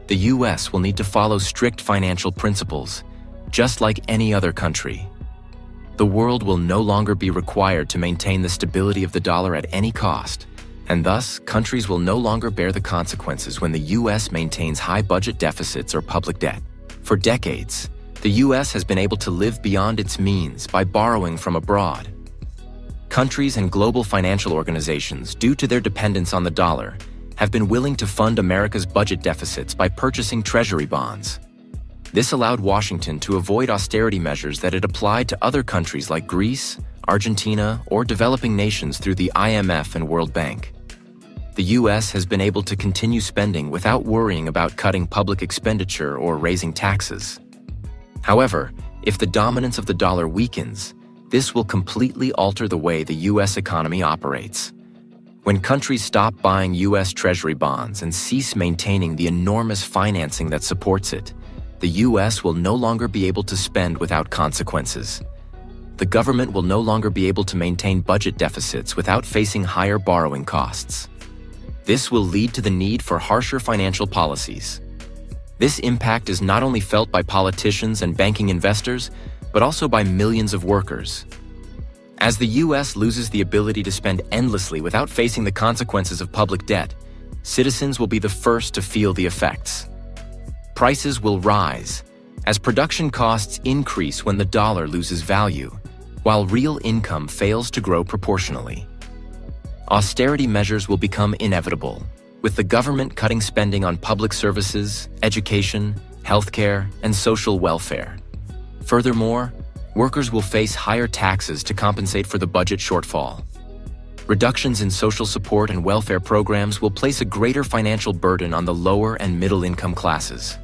The U.S. will need to follow strict financial principles, just like any other country. The world will no longer be required to maintain the stability of the dollar at any cost, and thus, countries will no longer bear the consequences when the U.S. maintains high budget deficits or public debt. For decades, the U.S. has been able to live beyond its means by borrowing from abroad. Countries and global financial organizations, due to their dependence on the dollar, have been willing to fund America's budget deficits by purchasing Treasury bonds. This allowed Washington to avoid austerity measures that it applied to other countries like Greece, Argentina, or developing nations through the IMF and World Bank. The U.S. has been able to continue spending without worrying about cutting public expenditure or raising taxes. However, if the dominance of the dollar weakens, this will completely alter the way the U.S. economy operates. When countries stop buying U.S. Treasury bonds and cease maintaining the enormous financing that supports it, the U.S. will no longer be able to spend without consequences. The government will no longer be able to maintain budget deficits without facing higher borrowing costs. This will lead to the need for harsher financial policies. This impact is not only felt by politicians and banking investors, but also by millions of workers. As the U.S. loses the ability to spend endlessly without facing the consequences of public debt, citizens will be the first to feel the effects. Prices will rise as production costs increase when the dollar loses value, while real income fails to grow proportionally. Austerity measures will become inevitable, with the government cutting spending on public services, education, healthcare, and social welfare. Furthermore, workers will face higher taxes to compensate for the budget shortfall. Reductions in social support and welfare programs will place a greater financial burden on the lower and middle-income classes.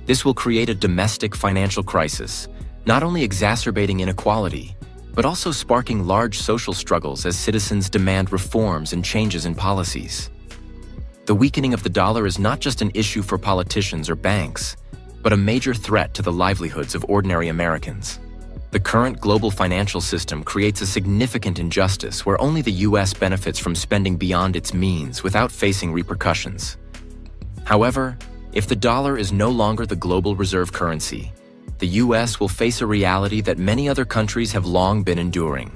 This will create a domestic financial crisis, not only exacerbating inequality, but also sparking large social struggles as citizens demand reforms and changes in policies. The weakening of the dollar is not just an issue for politicians or banks, but a major threat to the livelihoods of ordinary Americans. The current global financial system creates a significant injustice where only the U.S. benefits from spending beyond its means without facing repercussions. However, if the dollar is no longer the global reserve currency, the U.S. will face a reality that many other countries have long been enduring: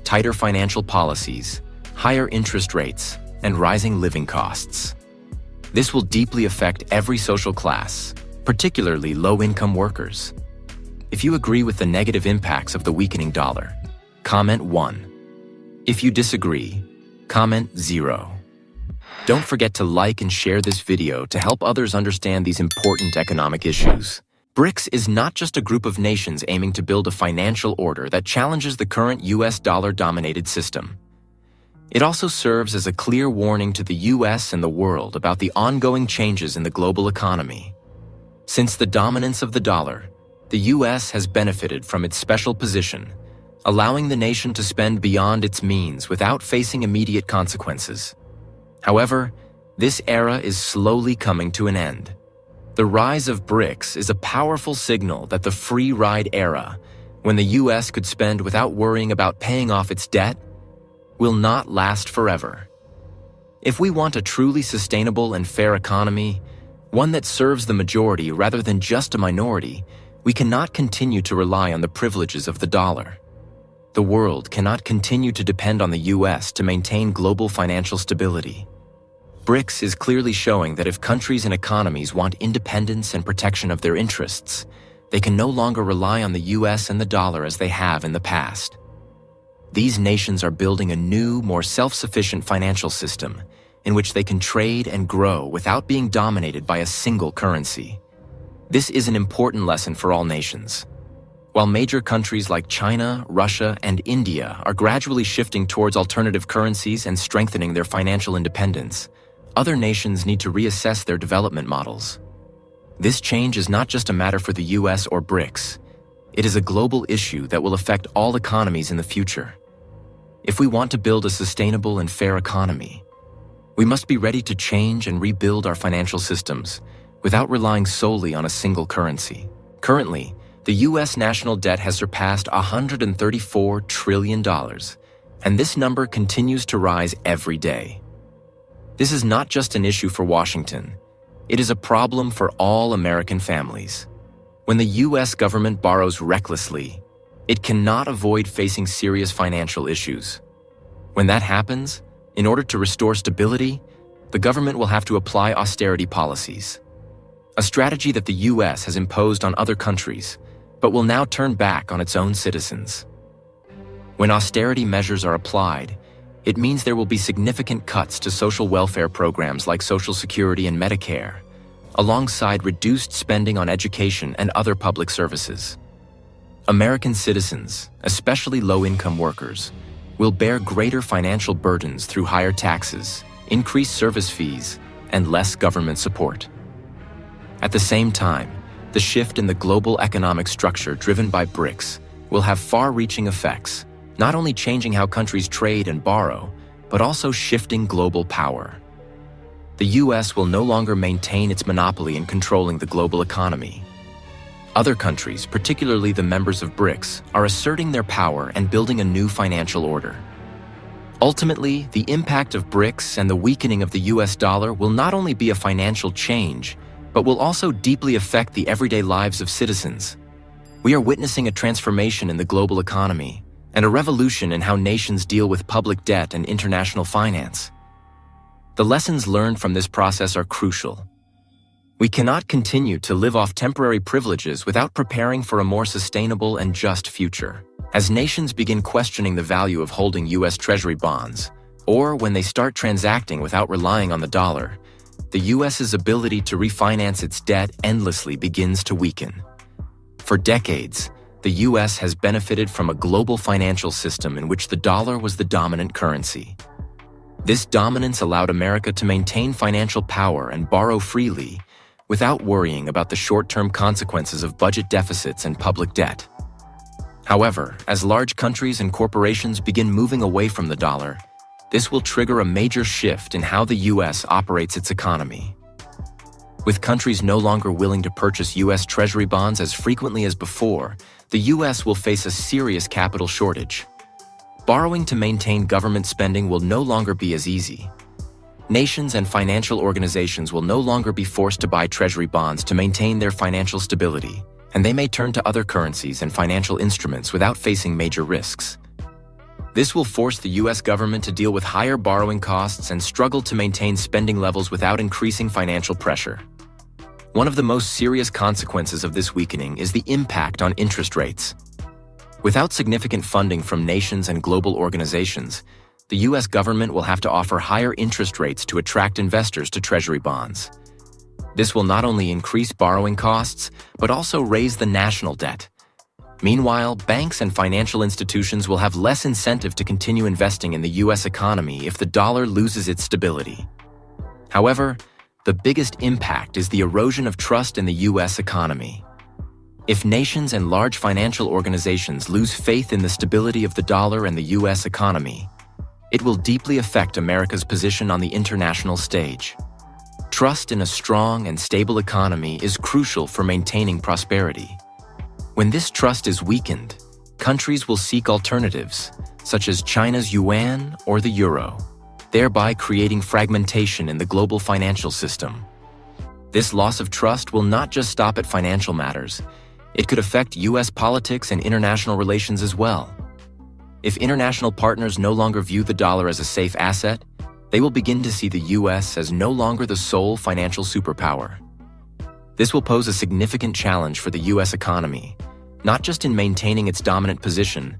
tighter financial policies, higher interest rates, and rising living costs. This will deeply affect every social class, particularly low-income workers. If you agree with the negative impacts of the weakening dollar, comment 1. If you disagree, comment 0. Don't forget to like and share this video to help others understand these important economic issues. BRICS is not just a group of nations aiming to build a financial order that challenges the current U.S. dollar-dominated system. It also serves as a clear warning to the U.S. and the world about the ongoing changes in the global economy. Since the dominance of the dollar, the U.S. has benefited from its special position, allowing the nation to spend beyond its means without facing immediate consequences. However, this era is slowly coming to an end. The rise of BRICS is a powerful signal that the free ride era, when the U.S. could spend without worrying about paying off its debt, will not last forever. If we want a truly sustainable and fair economy, one that serves the majority rather than just a minority, we cannot continue to rely on the privileges of the dollar. The world cannot continue to depend on the U.S. to maintain global financial stability. BRICS is clearly showing that if countries and economies want independence and protection of their interests, they can no longer rely on the U.S. and the dollar as they have in the past. These nations are building a new, more self-sufficient financial system in which they can trade and grow without being dominated by a single currency. This is an important lesson for all nations. While major countries like China, Russia, and India are gradually shifting towards alternative currencies and strengthening their financial independence, other nations need to reassess their development models. This change is not just a matter for the US or BRICS. It is a global issue that will affect all economies in the future. If we want to build a sustainable and fair economy, we must be ready to change and rebuild our financial systems without relying solely on a single currency. Currently, the US national debt has surpassed $134 trillion, and this number continues to rise every day. This is not just an issue for Washington. It is a problem for all American families. When the US government borrows recklessly, it cannot avoid facing serious financial issues. When that happens, in order to restore stability, the government will have to apply austerity policies, a strategy that the US has imposed on other countries, but will now turn back on its own citizens. When austerity measures are applied, it means there will be significant cuts to social welfare programs like Social Security and Medicare, alongside reduced spending on education and other public services. American citizens, especially low-income workers, will bear greater financial burdens through higher taxes, increased service fees, and less government support. At the same time, the shift in the global economic structure driven by BRICS will have far-reaching effects, not only changing how countries trade and borrow, but also shifting global power. The US will no longer maintain its monopoly in controlling the global economy. Other countries, particularly the members of BRICS, are asserting their power and building a new financial order. Ultimately, the impact of BRICS and the weakening of the US dollar will not only be a financial change, but will also deeply affect the everyday lives of citizens. We are witnessing a transformation in the global economy and a revolution in how nations deal with public debt and international finance. The lessons learned from this process are crucial. We cannot continue to live off temporary privileges without preparing for a more sustainable and just future. As nations begin questioning the value of holding US Treasury bonds, or when they start transacting without relying on the dollar, the US's ability to refinance its debt endlessly begins to weaken. For decades, the US has benefited from a global financial system in which the dollar was the dominant currency. This dominance allowed America to maintain financial power and borrow freely without worrying about the short-term consequences of budget deficits and public debt. However, as large countries and corporations begin moving away from the dollar, this will trigger a major shift in how the US operates its economy. With countries no longer willing to purchase US Treasury bonds as frequently as before, the US will face a serious capital shortage. Borrowing to maintain government spending will no longer be as easy. Nations and financial organizations will no longer be forced to buy Treasury bonds to maintain their financial stability, and they may turn to other currencies and financial instruments without facing major risks. This will force the US government to deal with higher borrowing costs and struggle to maintain spending levels without increasing financial pressure. One of the most serious consequences of this weakening is the impact on interest rates. Without significant funding from nations and global organizations, the US government will have to offer higher interest rates to attract investors to Treasury bonds. This will not only increase borrowing costs, but also raise the national debt. Meanwhile, banks and financial institutions will have less incentive to continue investing in the US economy if the dollar loses its stability. However, the biggest impact is the erosion of trust in the US economy. If nations and large financial organizations lose faith in the stability of the dollar and the US economy, it will deeply affect America's position on the international stage. Trust in a strong and stable economy is crucial for maintaining prosperity. When this trust is weakened, countries will seek alternatives, such as China's yuan or the euro, thereby creating fragmentation in the global financial system. This loss of trust will not just stop at financial matters. It could affect US politics and international relations as well. If international partners no longer view the dollar as a safe asset, they will begin to see the US as no longer the sole financial superpower. This will pose a significant challenge for the US economy, not just in maintaining its dominant position,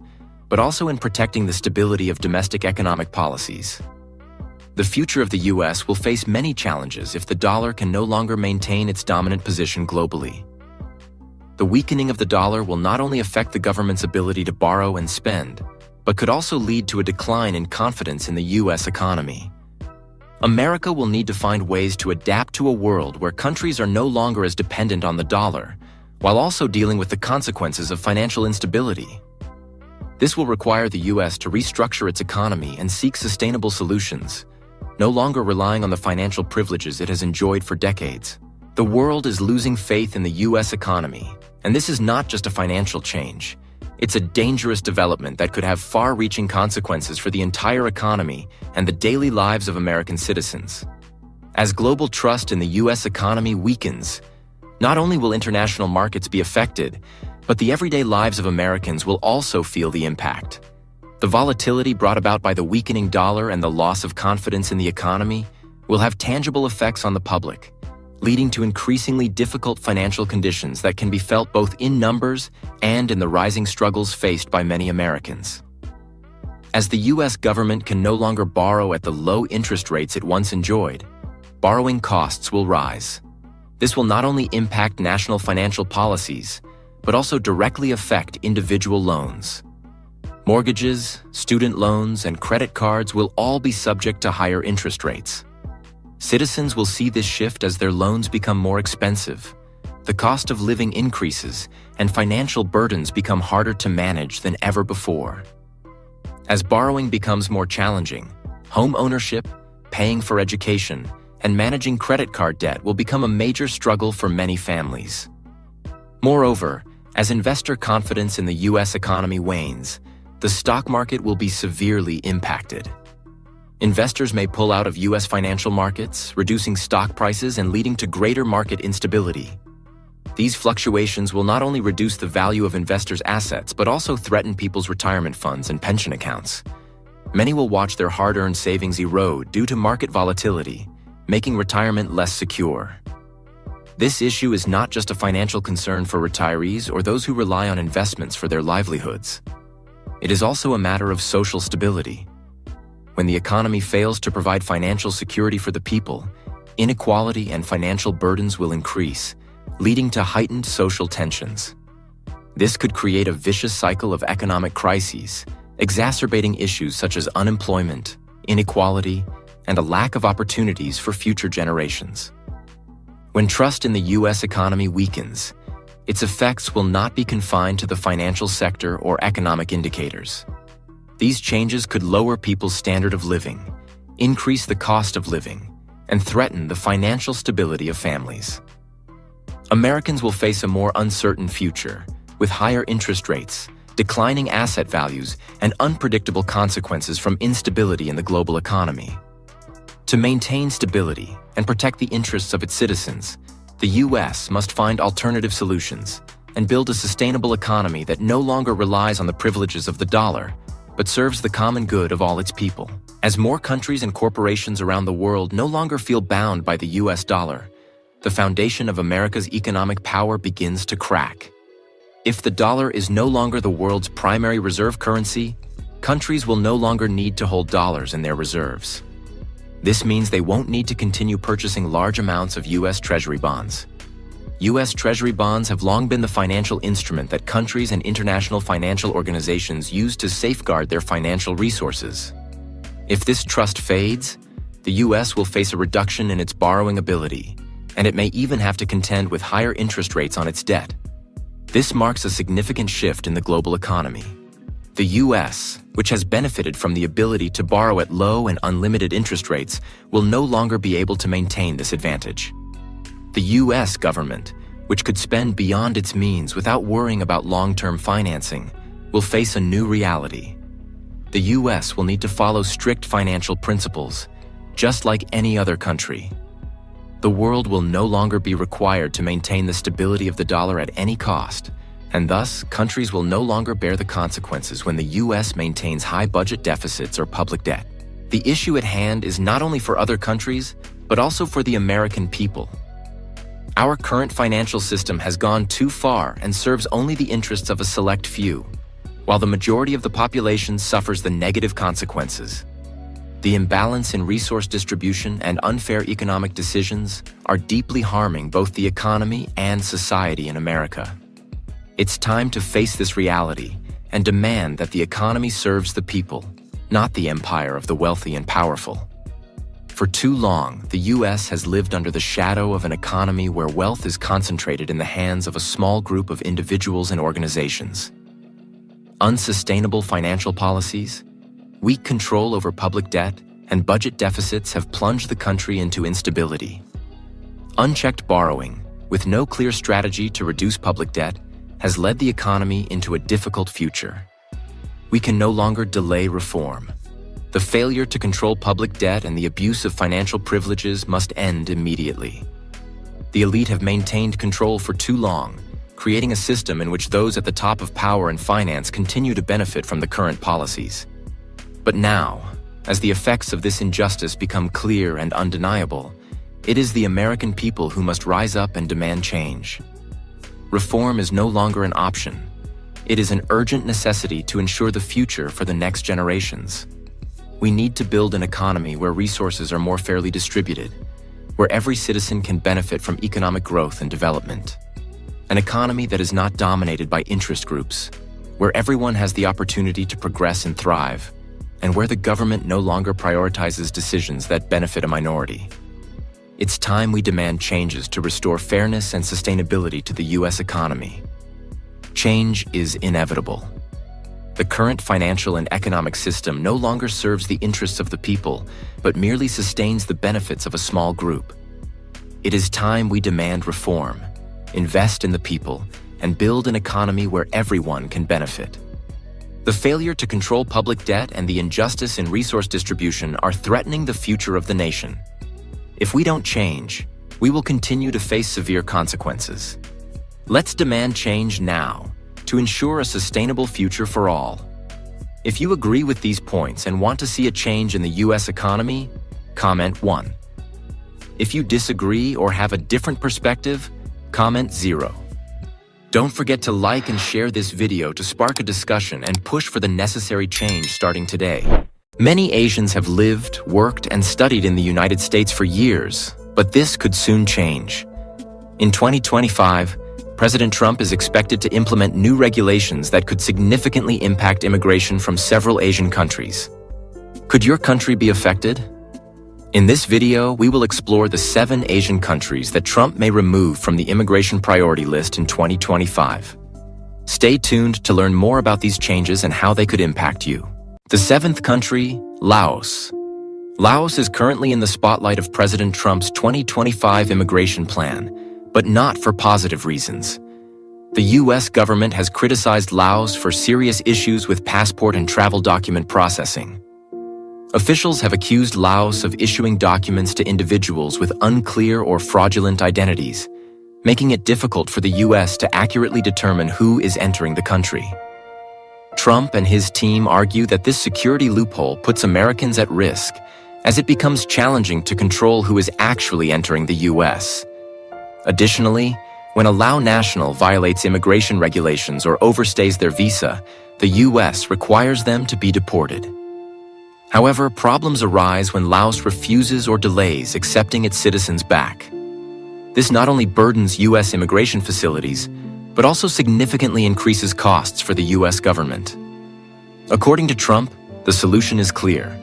but also in protecting the stability of domestic economic policies. The future of the U.S. will face many challenges if the dollar can no longer maintain its dominant position globally. The weakening of the dollar will not only affect the government's ability to borrow and spend, but could also lead to a decline in confidence in the U.S. economy. America will need to find ways to adapt to a world where countries are no longer as dependent on the dollar, while also dealing with the consequences of financial instability. This will require the U.S. to restructure its economy and seek sustainable solutions, no longer relying on the financial privileges it has enjoyed for decades. The world is losing faith in the U.S. economy, and this is not just a financial change. It's a dangerous development that could have far-reaching consequences for the entire economy and the daily lives of American citizens. As global trust in the U.S. economy weakens, not only will international markets be affected, but the everyday lives of Americans will also feel the impact. The volatility brought about by the weakening dollar and the loss of confidence in the economy will have tangible effects on the public, leading to increasingly difficult financial conditions that can be felt both in numbers and in the rising struggles faced by many Americans. As the U.S. government can no longer borrow at the low interest rates it once enjoyed, borrowing costs will rise. This will not only impact national financial policies, but also directly affect individual loans. Mortgages, student loans, and credit cards will all be subject to higher interest rates. Citizens will see this shift as their loans become more expensive, the cost of living increases, and financial burdens become harder to manage than ever before. As borrowing becomes more challenging, home ownership, paying for education, and managing credit card debt will become a major struggle for many families. Moreover, as investor confidence in the U.S. economy wanes, the stock market will be severely impacted. Investors may pull out of U.S. financial markets, reducing stock prices and leading to greater market instability. These fluctuations will not only reduce the value of investors' assets, but also threaten people's retirement funds and pension accounts. Many will watch their hard-earned savings erode due to market volatility, making retirement less secure. This issue is not just a financial concern for retirees or those who rely on investments for their livelihoods. It is also a matter of social stability. When the economy fails to provide financial security for the people, inequality and financial burdens will increase, leading to heightened social tensions. This could create a vicious cycle of economic crises, exacerbating issues such as unemployment, inequality, and a lack of opportunities for future generations. When trust in the U.S. economy weakens, its effects will not be confined to the financial sector or economic indicators. These changes could lower people's standard of living, increase the cost of living, and threaten the financial stability of families. Americans will face a more uncertain future, with higher interest rates, declining asset values, and unpredictable consequences from instability in the global economy. To maintain stability and protect the interests of its citizens, the U.S. must find alternative solutions and build a sustainable economy that no longer relies on the privileges of the dollar, but serves the common good of all its people. As more countries and corporations around the world no longer feel bound by the U.S. dollar, the foundation of America's economic power begins to crack. If the dollar is no longer the world's primary reserve currency, countries will no longer need to hold dollars in their reserves. This means they won't need to continue purchasing large amounts of U.S. Treasury bonds. U.S. Treasury bonds have long been the financial instrument that countries and international financial organizations use to safeguard their financial resources. If this trust fades, the U.S. will face a reduction in its borrowing ability, and it may even have to contend with higher interest rates on its debt. This marks a significant shift in the global economy. The U.S., which has benefited from the ability to borrow at low and unlimited interest rates, will no longer be able to maintain this advantage. The U.S. government, which could spend beyond its means without worrying about long-term financing, will face a new reality. The U.S. will need to follow strict financial principles, just like any other country. The world will no longer be required to maintain the stability of the dollar at any cost, and thus countries will no longer bear the consequences when the U.S. maintains high budget deficits or public debt. The issue at hand is not only for other countries, but also for the American people. Our current financial system has gone too far and serves only the interests of a select few. while the majority of the population suffers the negative consequences. The imbalance in resource distribution and unfair economic decisions are deeply harming both the economy and society in America. It's time to face this reality and demand that the economy serves the people, not the empire of the wealthy and powerful. For too long, the U.S. has lived under the shadow of an economy where wealth is concentrated in the hands of a small group of individuals and organizations. Unsustainable financial policies, weak control over public debt, and budget deficits have plunged the country into instability. Unchecked borrowing, with no clear strategy to reduce public debt, has led the economy into a difficult future. We can no longer delay reform. The failure to control public debt and the abuse of financial privileges must end immediately. The elite have maintained control for too long, creating a system in which those at the top of power and finance continue to benefit from the current policies. But now, as the effects of this injustice become clear and undeniable, it is the American people who must rise up and demand change. Reform is no longer an option. It is an urgent necessity to ensure the future for the next generations. We need to build an economy where resources are more fairly distributed, where every citizen can benefit from economic growth and development. An economy that is not dominated by interest groups, where everyone has the opportunity to progress and thrive, and where the government no longer prioritizes decisions that benefit a minority. It's time we demand changes to restore fairness and sustainability to the U.S. economy. Change is inevitable. The current financial and economic system no longer serves the interests of the people, but merely sustains the benefits of a small group. It is time we demand reform, invest in the people, and build an economy where everyone can benefit. The failure to control public debt and the injustice in resource distribution are threatening the future of the nation. If we don't change, we will continue to face severe consequences. Let's demand change now to ensure a sustainable future for all. If you agree with these points and want to see a change in the U.S. economy, comment 1. If you disagree or have a different perspective, comment 0. Don't forget to like and share this video to spark a discussion and push for the necessary change starting today. Many Asians have lived, worked, and studied in the United States for years, but this could soon change. In 2025, President Trump is expected to implement new regulations that could significantly impact immigration from several Asian countries. Could your country be affected? In this video, we will explore the 7 Asian countries that Trump may remove from the immigration priority list in 2025. Stay tuned to learn more about these changes and how they could impact you. The 7th country, Laos. Laos is currently in the spotlight of President Trump's 2025 immigration plan, but not for positive reasons. The U.S. government has criticized Laos for serious issues with passport and travel document processing. Officials have accused Laos of issuing documents to individuals with unclear or fraudulent identities, making it difficult for the U.S. to accurately determine who is entering the country. Trump and his team argue that this security loophole puts Americans at risk, as it becomes challenging to control who is actually entering the U.S. Additionally, when a Lao national violates immigration regulations or overstays their visa, the U.S. requires them to be deported. However, problems arise when Laos refuses or delays accepting its citizens back. This not only burdens U.S. immigration facilities, but also significantly increases costs for the U.S. government. According to Trump, the solution is clear.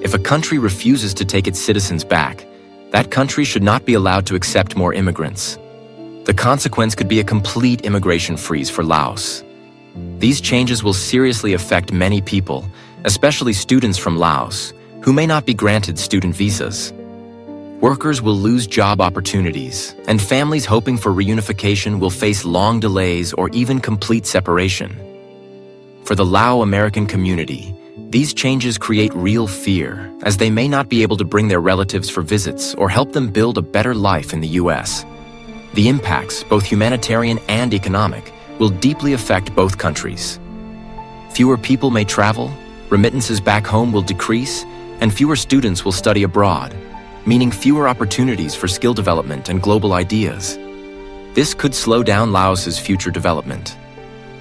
If a country refuses to take its citizens back, that country should not be allowed to accept more immigrants. The consequence could be a complete immigration freeze for Laos. These changes will seriously affect many people, especially students from Laos, who may not be granted student visas. Workers will lose job opportunities, and families hoping for reunification will face long delays or even complete separation. For the Lao American community, these changes create real fear, as they may not be able to bring their relatives for visits or help them build a better life in the U.S. The impacts, both humanitarian and economic, will deeply affect both countries. Fewer people may travel, remittances back home will decrease, and fewer students will study abroad, meaning fewer opportunities for skill development and global ideas. This could slow down Laos's future development.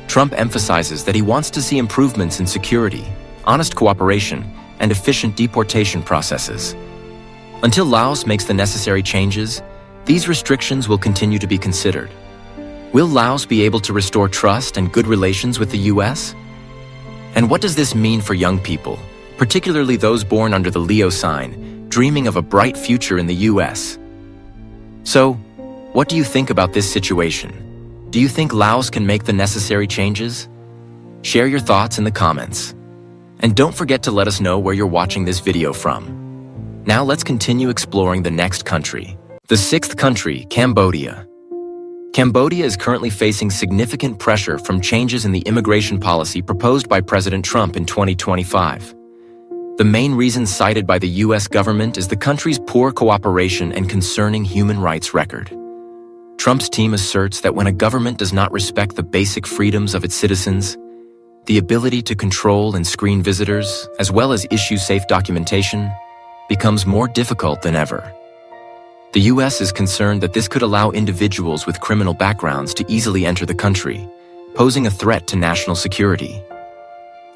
Trump emphasizes that he wants to see improvements in security, honest cooperation, and efficient deportation processes. Until Laos makes the necessary changes, these restrictions will continue to be considered. Will Laos be able to restore trust and good relations with the U.S.? And what does this mean for young people, particularly those born under the Leo sign, dreaming of a bright future in the U.S.? So, what do you think about this situation? Do you think Laos can make the necessary changes? Share your thoughts in the comments. And don't forget to let us know where you're watching this video from. Now let's continue exploring the next country. The sixth country, Cambodia. Cambodia is currently facing significant pressure from changes in the immigration policy proposed by President Trump in 2025. The main reason cited by the U.S. government is the country's poor cooperation and concerning human rights record. Trump's team asserts that when a government does not respect the basic freedoms of its citizens, the ability to control and screen visitors, as well as issue safe documentation, becomes more difficult than ever. The U.S. is concerned that this could allow individuals with criminal backgrounds to easily enter the country, posing a threat to national security.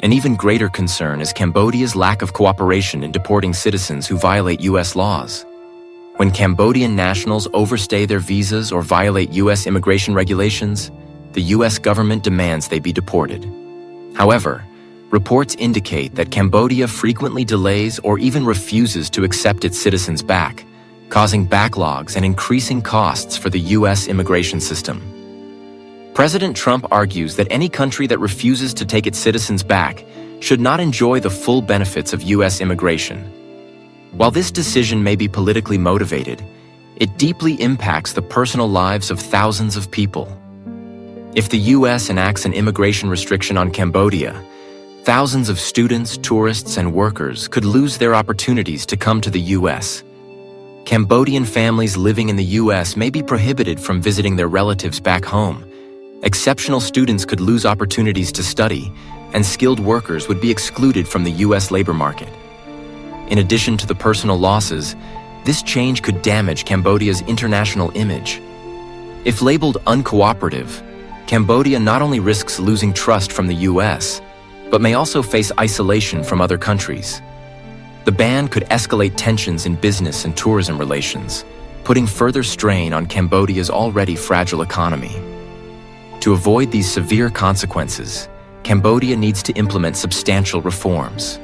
An even greater concern is Cambodia's lack of cooperation in deporting citizens who violate U.S. laws. When Cambodian nationals overstay their visas or violate U.S. immigration regulations, the U.S. government demands they be deported. However, reports indicate that Cambodia frequently delays or even refuses to accept its citizens back, causing backlogs and increasing costs for the U.S. immigration system. President Trump argues that any country that refuses to take its citizens back should not enjoy the full benefits of U.S. immigration. While this decision may be politically motivated, it deeply impacts the personal lives of thousands of people. If the U.S. enacts an immigration restriction on Cambodia, thousands of students, tourists, and workers could lose their opportunities to come to the U.S. Cambodian families living in the U.S. may be prohibited from visiting their relatives back home. Exceptional students could lose opportunities to study, and skilled workers would be excluded from the U.S. labor market. In addition to the personal losses, this change could damage Cambodia's international image. If labeled uncooperative, Cambodia not only risks losing trust from the U.S., but may also face isolation from other countries. The ban could escalate tensions in business and tourism relations, putting further strain on Cambodia's already fragile economy. To avoid these severe consequences, Cambodia needs to implement substantial reforms.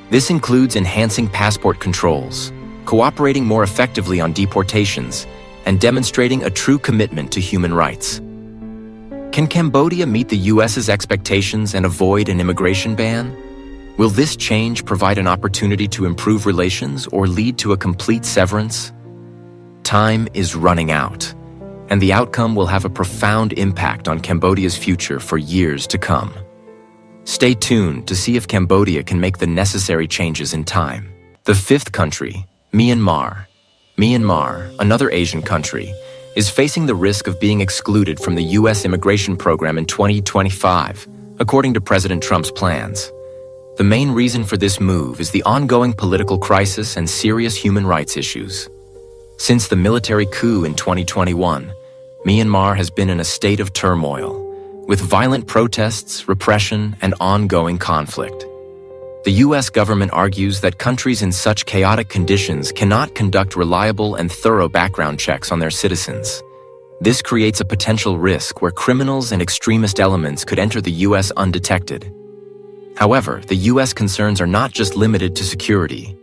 This includes enhancing passport controls, cooperating more effectively on deportations, and demonstrating a true commitment to human rights. Can Cambodia meet the U.S.'s expectations and avoid an immigration ban? Will this change provide an opportunity to improve relations or lead to a complete severance? Time is running out, and the outcome will have a profound impact on Cambodia's future for years to come. Stay tuned to see if Cambodia can make the necessary changes in time. The fifth country, Myanmar. Myanmar, another Asian country, is facing the risk of being excluded from the U.S. immigration program in 2025, according to President Trump's plans. The main reason for this move is the ongoing political crisis and serious human rights issues. Since the military coup in 2021, Myanmar has been in a state of turmoil, with violent protests, repression, and ongoing conflict. The U.S. government argues that countries in such chaotic conditions cannot conduct reliable and thorough background checks on their citizens. This creates a potential risk where criminals and extremist elements could enter the U.S. undetected. However, the U.S. concerns are not just limited to security.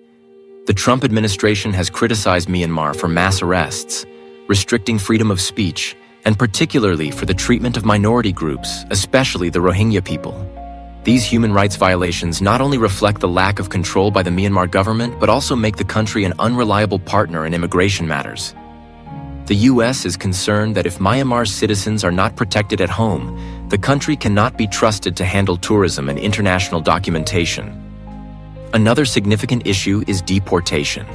The Trump administration has criticized Myanmar for mass arrests, restricting freedom of speech, and particularly for the treatment of minority groups, especially the Rohingya people. These human rights violations not only reflect the lack of control by the Myanmar government, but also make the country an unreliable partner in immigration matters. The U.S. is concerned that if Myanmar's citizens are not protected at home, the country cannot be trusted to handle tourism and international documentation. Another significant issue is deportation.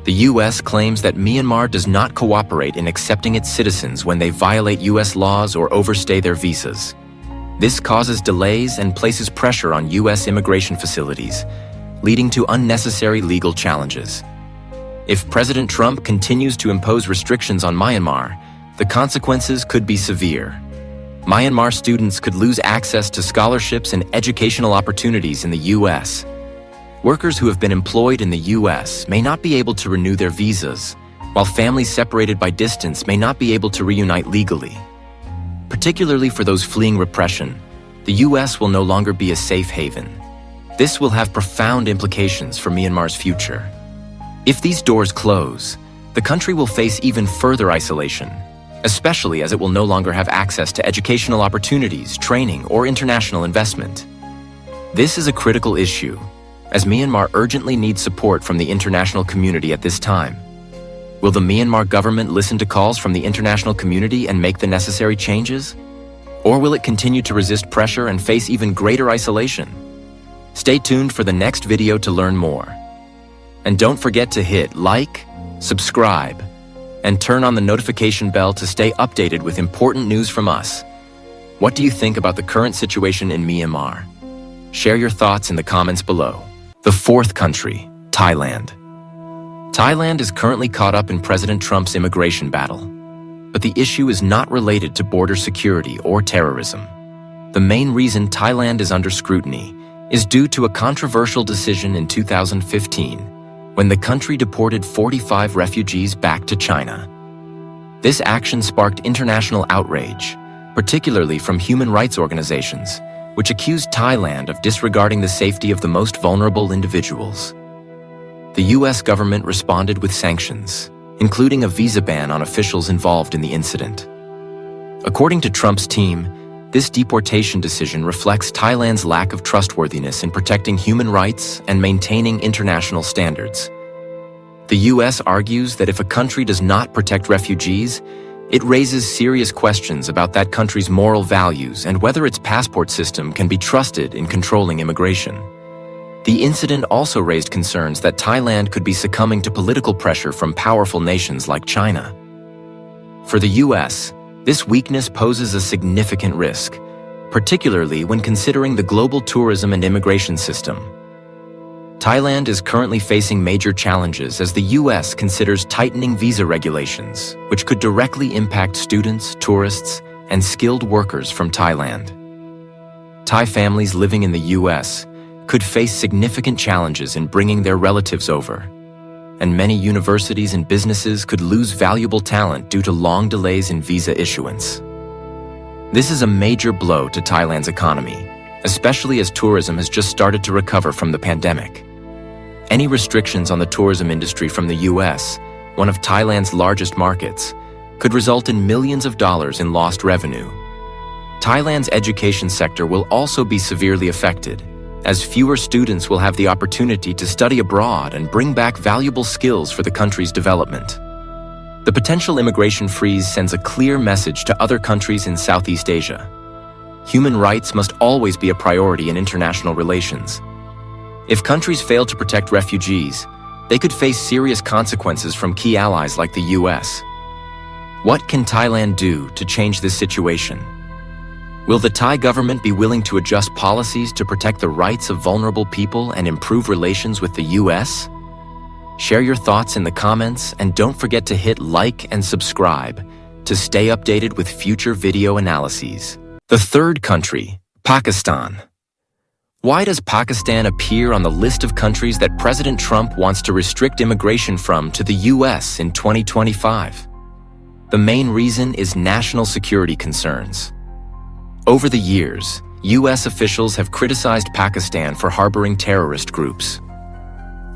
The U.S. claims that Myanmar does not cooperate in accepting its citizens when they violate U.S. laws or overstay their visas. This causes delays and places pressure on U.S. immigration facilities, leading to unnecessary legal challenges. If President Trump continues to impose restrictions on Myanmar, the consequences could be severe. Myanmar students could lose access to scholarships and educational opportunities in the U.S. Workers who have been employed in the U.S. may not be able to renew their visas, while families separated by distance may not be able to reunite legally. Particularly for those fleeing repression, the U.S. will no longer be a safe haven. This will have profound implications for Myanmar's future. If these doors close, the country will face even further isolation, especially as it will no longer have access to educational opportunities, training, or international investment. This is a critical issue, as Myanmar urgently needs support from the international community at this time. Will the Myanmar government listen to calls from the international community and make the necessary changes? Or will it continue to resist pressure and face even greater isolation? Stay tuned for the next video to learn more. And don't forget to hit like, subscribe, and turn on the notification bell to stay updated with important news from us. What do you think about the current situation in Myanmar? Share your thoughts in the comments below. The fourth country, Thailand. Thailand is currently caught up in President Trump's immigration battle. But the issue is not related to border security or terrorism. The main reason Thailand is under scrutiny is due to a controversial decision in 2015 when the country deported 45 refugees back to China. This action sparked international outrage, particularly from human rights organizations, which accused Thailand of disregarding the safety of the most vulnerable individuals. The U.S. government responded with sanctions, including a visa ban on officials involved in the incident. According to Trump's team, this deportation decision reflects Thailand's lack of trustworthiness in protecting human rights and maintaining international standards. The U.S. argues that if a country does not protect refugees, it raises serious questions about that country's moral values and whether its passport system can be trusted in controlling immigration. The incident also raised concerns that Thailand could be succumbing to political pressure from powerful nations like China. For the U.S., this weakness poses a significant risk, particularly when considering the global tourism and immigration system. Thailand is currently facing major challenges as the U.S. considers tightening visa regulations, which could directly impact students, tourists, and skilled workers from Thailand. Thai families living in the U.S. could face significant challenges in bringing their relatives over, and many universities and businesses could lose valuable talent due to long delays in visa issuance. This is a major blow to Thailand's economy, especially as tourism has just started to recover from the pandemic. Any restrictions on the tourism industry from the U.S., one of Thailand's largest markets, could result in millions of dollars in lost revenue. Thailand's education sector will also be severely affected, as fewer students will have the opportunity to study abroad and bring back valuable skills for the country's development. The potential immigration freeze sends a clear message to other countries in Southeast Asia. Human rights must always be a priority in international relations. If countries fail to protect refugees, they could face serious consequences from key allies like the U.S. What can Thailand do to change this situation? Will the Thai government be willing to adjust policies to protect the rights of vulnerable people and improve relations with the U.S.? Share your thoughts in the comments and don't forget to hit like and subscribe to stay updated with future video analyses. The third country, Pakistan. Why does Pakistan appear on the list of countries that President Trump wants to restrict immigration from to the U.S. in 2025? The main reason is national security concerns. Over the years, U.S. officials have criticized Pakistan for harboring terrorist groups.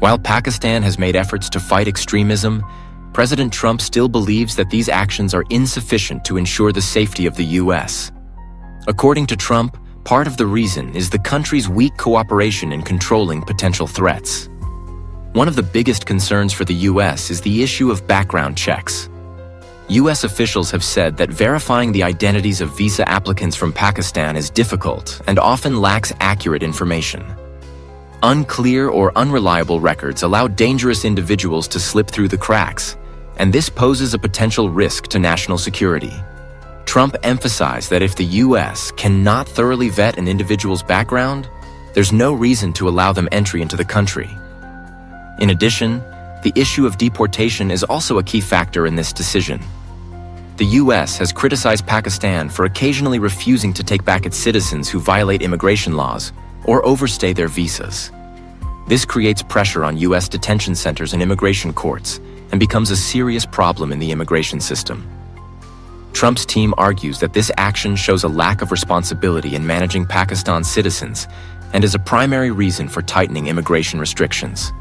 While Pakistan has made efforts to fight extremism, President Trump still believes that these actions are insufficient to ensure the safety of the U.S. According to Trump, part of the reason is the country's weak cooperation in controlling potential threats. One of the biggest concerns for the U.S. is the issue of background checks. U.S. officials have said that verifying the identities of visa applicants from Pakistan is difficult and often lacks accurate information. Unclear or unreliable records allow dangerous individuals to slip through the cracks, and this poses a potential risk to national security. Trump emphasized that if the U.S. cannot thoroughly vet an individual's background, there's no reason to allow them entry into the country. In addition, the issue of deportation is also a key factor in this decision. The US has criticized Pakistan for occasionally refusing to take back its citizens who violate immigration laws or overstay their visas. This creates pressure on US detention centers and immigration courts and becomes a serious problem in the immigration system. Trump's team argues that this action shows a lack of responsibility in managing Pakistan's citizens and is a primary reason for tightening immigration restrictions.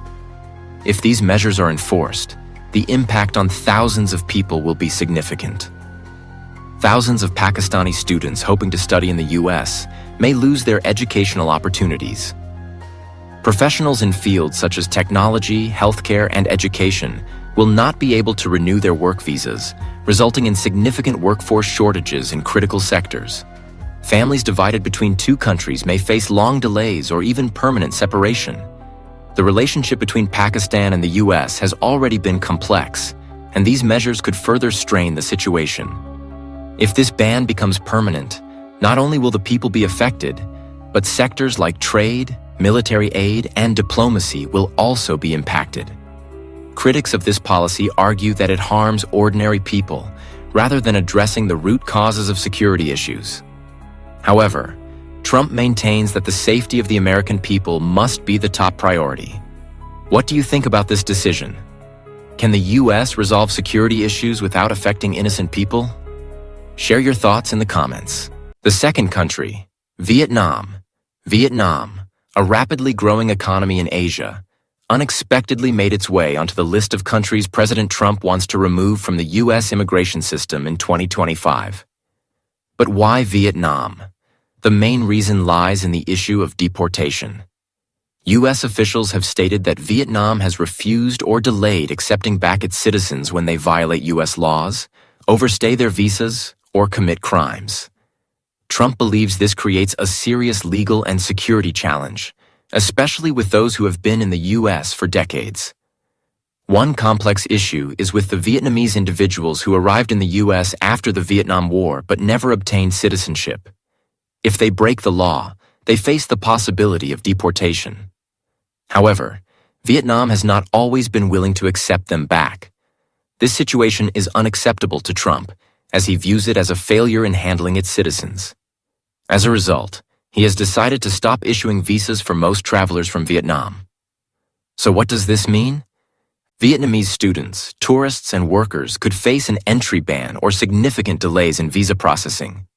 If these measures are enforced, the impact on thousands of people will be significant. Thousands of Pakistani students hoping to study in the US may lose their educational opportunities. Professionals in fields such as technology, healthcare, and education will not be able to renew their work visas, resulting in significant workforce shortages in critical sectors. Families divided between two countries may face long delays or even permanent separation. The relationship between Pakistan and the US has already been complex, and these measures could further strain the situation. If this ban becomes permanent, not only will the people be affected, but sectors like trade, military aid, and diplomacy will also be impacted. Critics of this policy argue that it harms ordinary people rather than addressing the root causes of security issues. However, Trump maintains that the safety of the American people must be the top priority. What do you think about this decision? Can the US resolve security issues without affecting innocent people? Share your thoughts in the comments. The second country, Vietnam. Vietnam, a rapidly growing economy in Asia, unexpectedly made its way onto the list of countries President Trump wants to remove from the US immigration system in 2025. But why Vietnam? The main reason lies in the issue of deportation. US officials have stated that Vietnam has refused or delayed accepting back its citizens when they violate US laws, overstay their visas, or commit crimes. Trump believes this creates a serious legal and security challenge, especially with those who have been in the US for decades. One complex issue is with the Vietnamese individuals who arrived in the US after the Vietnam War but never obtained citizenship. If they break the law, they face the possibility of deportation. However, Vietnam has not always been willing to accept them back. This situation is unacceptable to Trump, as he views it as a failure in handling its citizens. As a result, he has decided to stop issuing visas for most travelers from Vietnam. So what does this mean? Vietnamese students, tourists, and workers could face an entry ban or significant delays in visa processing.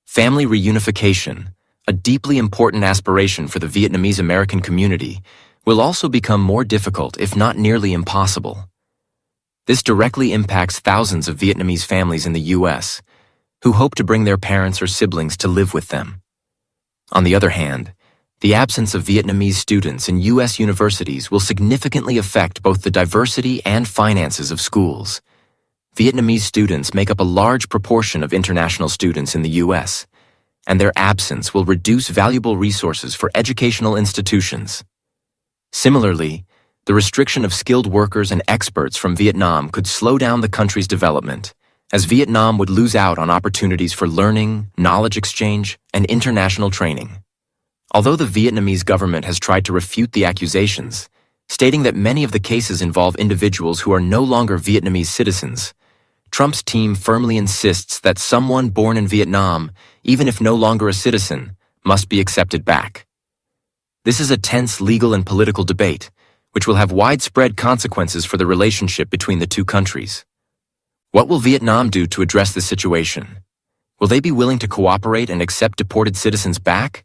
Family reunification, a deeply important aspiration for the Vietnamese American community, will also become more difficult, if not nearly impossible. This directly impacts thousands of Vietnamese families in the US, who hope to bring their parents or siblings to live with them. On the other hand, the absence of Vietnamese students in US universities will significantly affect both the diversity and finances of schools. Vietnamese students make up a large proportion of international students in the US, and their absence will reduce valuable resources for educational institutions. Similarly, the restriction of skilled workers and experts from Vietnam could slow down the country's development, as Vietnam would lose out on opportunities for learning, knowledge exchange, and international training. Although the Vietnamese government has tried to refute the accusations, stating that many of the cases involve individuals who are no longer Vietnamese citizens, Trump's team firmly insists that someone born in Vietnam, even if no longer a citizen, must be accepted back. This is a tense legal and political debate, which will have widespread consequences for the relationship between the two countries. What will Vietnam do to address this situation? Will they be willing to cooperate and accept deported citizens back?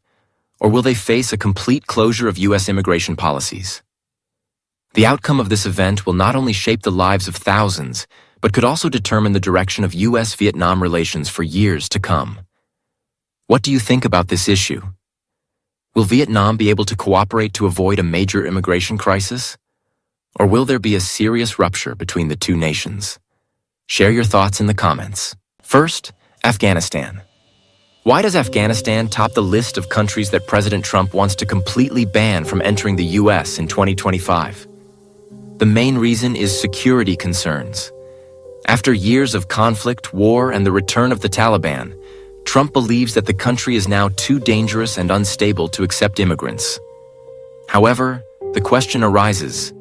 Or will they face a complete closure of US immigration policies? The outcome of this event will not only shape the lives of thousands, but could also determine the direction of US-Vietnam relations for years to come. What do you think about this issue? Will Vietnam be able to cooperate to avoid a major immigration crisis? Or will there be a serious rupture between the two nations? Share your thoughts in the comments. First, Afghanistan. Why does Afghanistan top the list of countries that President Trump wants to completely ban from entering the US in 2025? The main reason is security concerns. After years of conflict, war, and the return of the Taliban, Trump believes that the country is now too dangerous and unstable to accept immigrants. However, the question arises,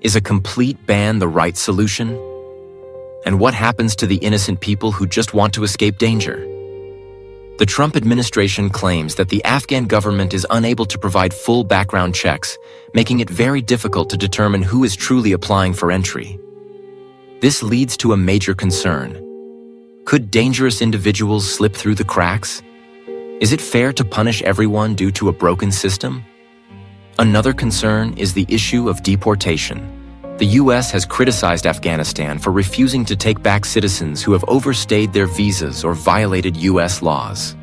is a complete ban the right solution? And what happens to the innocent people who just want to escape danger? The Trump administration claims that the Afghan government is unable to provide full background checks, making it very difficult to determine who is truly applying for entry. This leads to a major concern. Could dangerous individuals slip through the cracks? Is it fair to punish everyone due to a broken system? Another concern is the issue of deportation. The U.S. has criticized Afghanistan for refusing to take back citizens who have overstayed their visas or violated U.S. laws.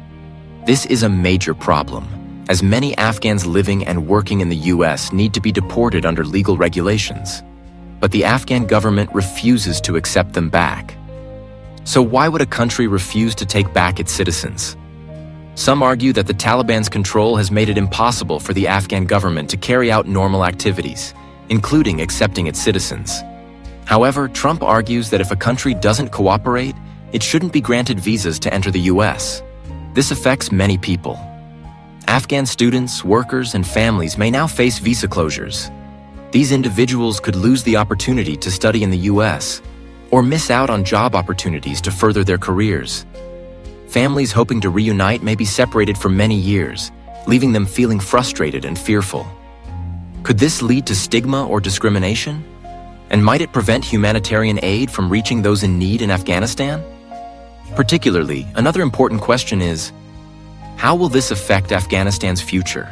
This is a major problem, as many Afghans living and working in the U.S. need to be deported under legal regulations. But the Afghan government refuses to accept them back. So why would a country refuse to take back its citizens? Some argue that the Taliban's control has made it impossible for the Afghan government to carry out normal activities, including accepting its citizens. However, Trump argues that if a country doesn't cooperate, it shouldn't be granted visas to enter the U.S. This affects many people. Afghan students, workers, and families may now face visa closures. These individuals could lose the opportunity to study in the U.S. or miss out on job opportunities to further their careers. Families hoping to reunite may be separated for many years, leaving them feeling frustrated and fearful. Could this lead to stigma or discrimination? And might it prevent humanitarian aid from reaching those in need in Afghanistan? Particularly, another important question is, how will this affect Afghanistan's future?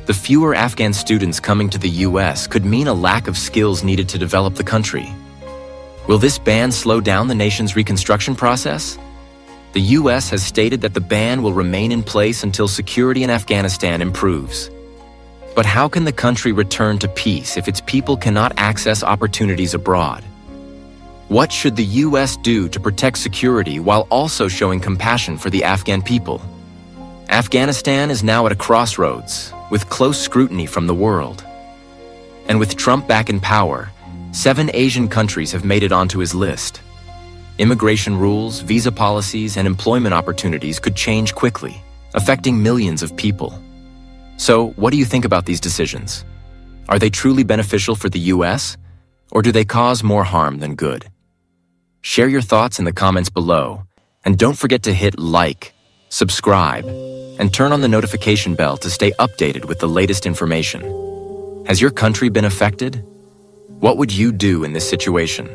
The fewer Afghan students coming to the U.S. could mean a lack of skills needed to develop the country. Will this ban slow down the nation's reconstruction process? The U.S. has stated that the ban will remain in place until security in Afghanistan improves. But how can the country return to peace if its people cannot access opportunities abroad? What should the U.S. do to protect security while also showing compassion for the Afghan people? Afghanistan is now at a crossroads, with close scrutiny from the world. And with Trump back in power, 7 Asian countries have made it onto his list. Immigration rules, visa policies, and employment opportunities could change quickly, affecting millions of people. So, what do you think about these decisions? Are they truly beneficial for the U.S., or do they cause more harm than good? Share your thoughts in the comments below, and don't forget to hit like, subscribe, and turn on the notification bell to stay updated with the latest information. Has your country been affected? What would you do in this situation?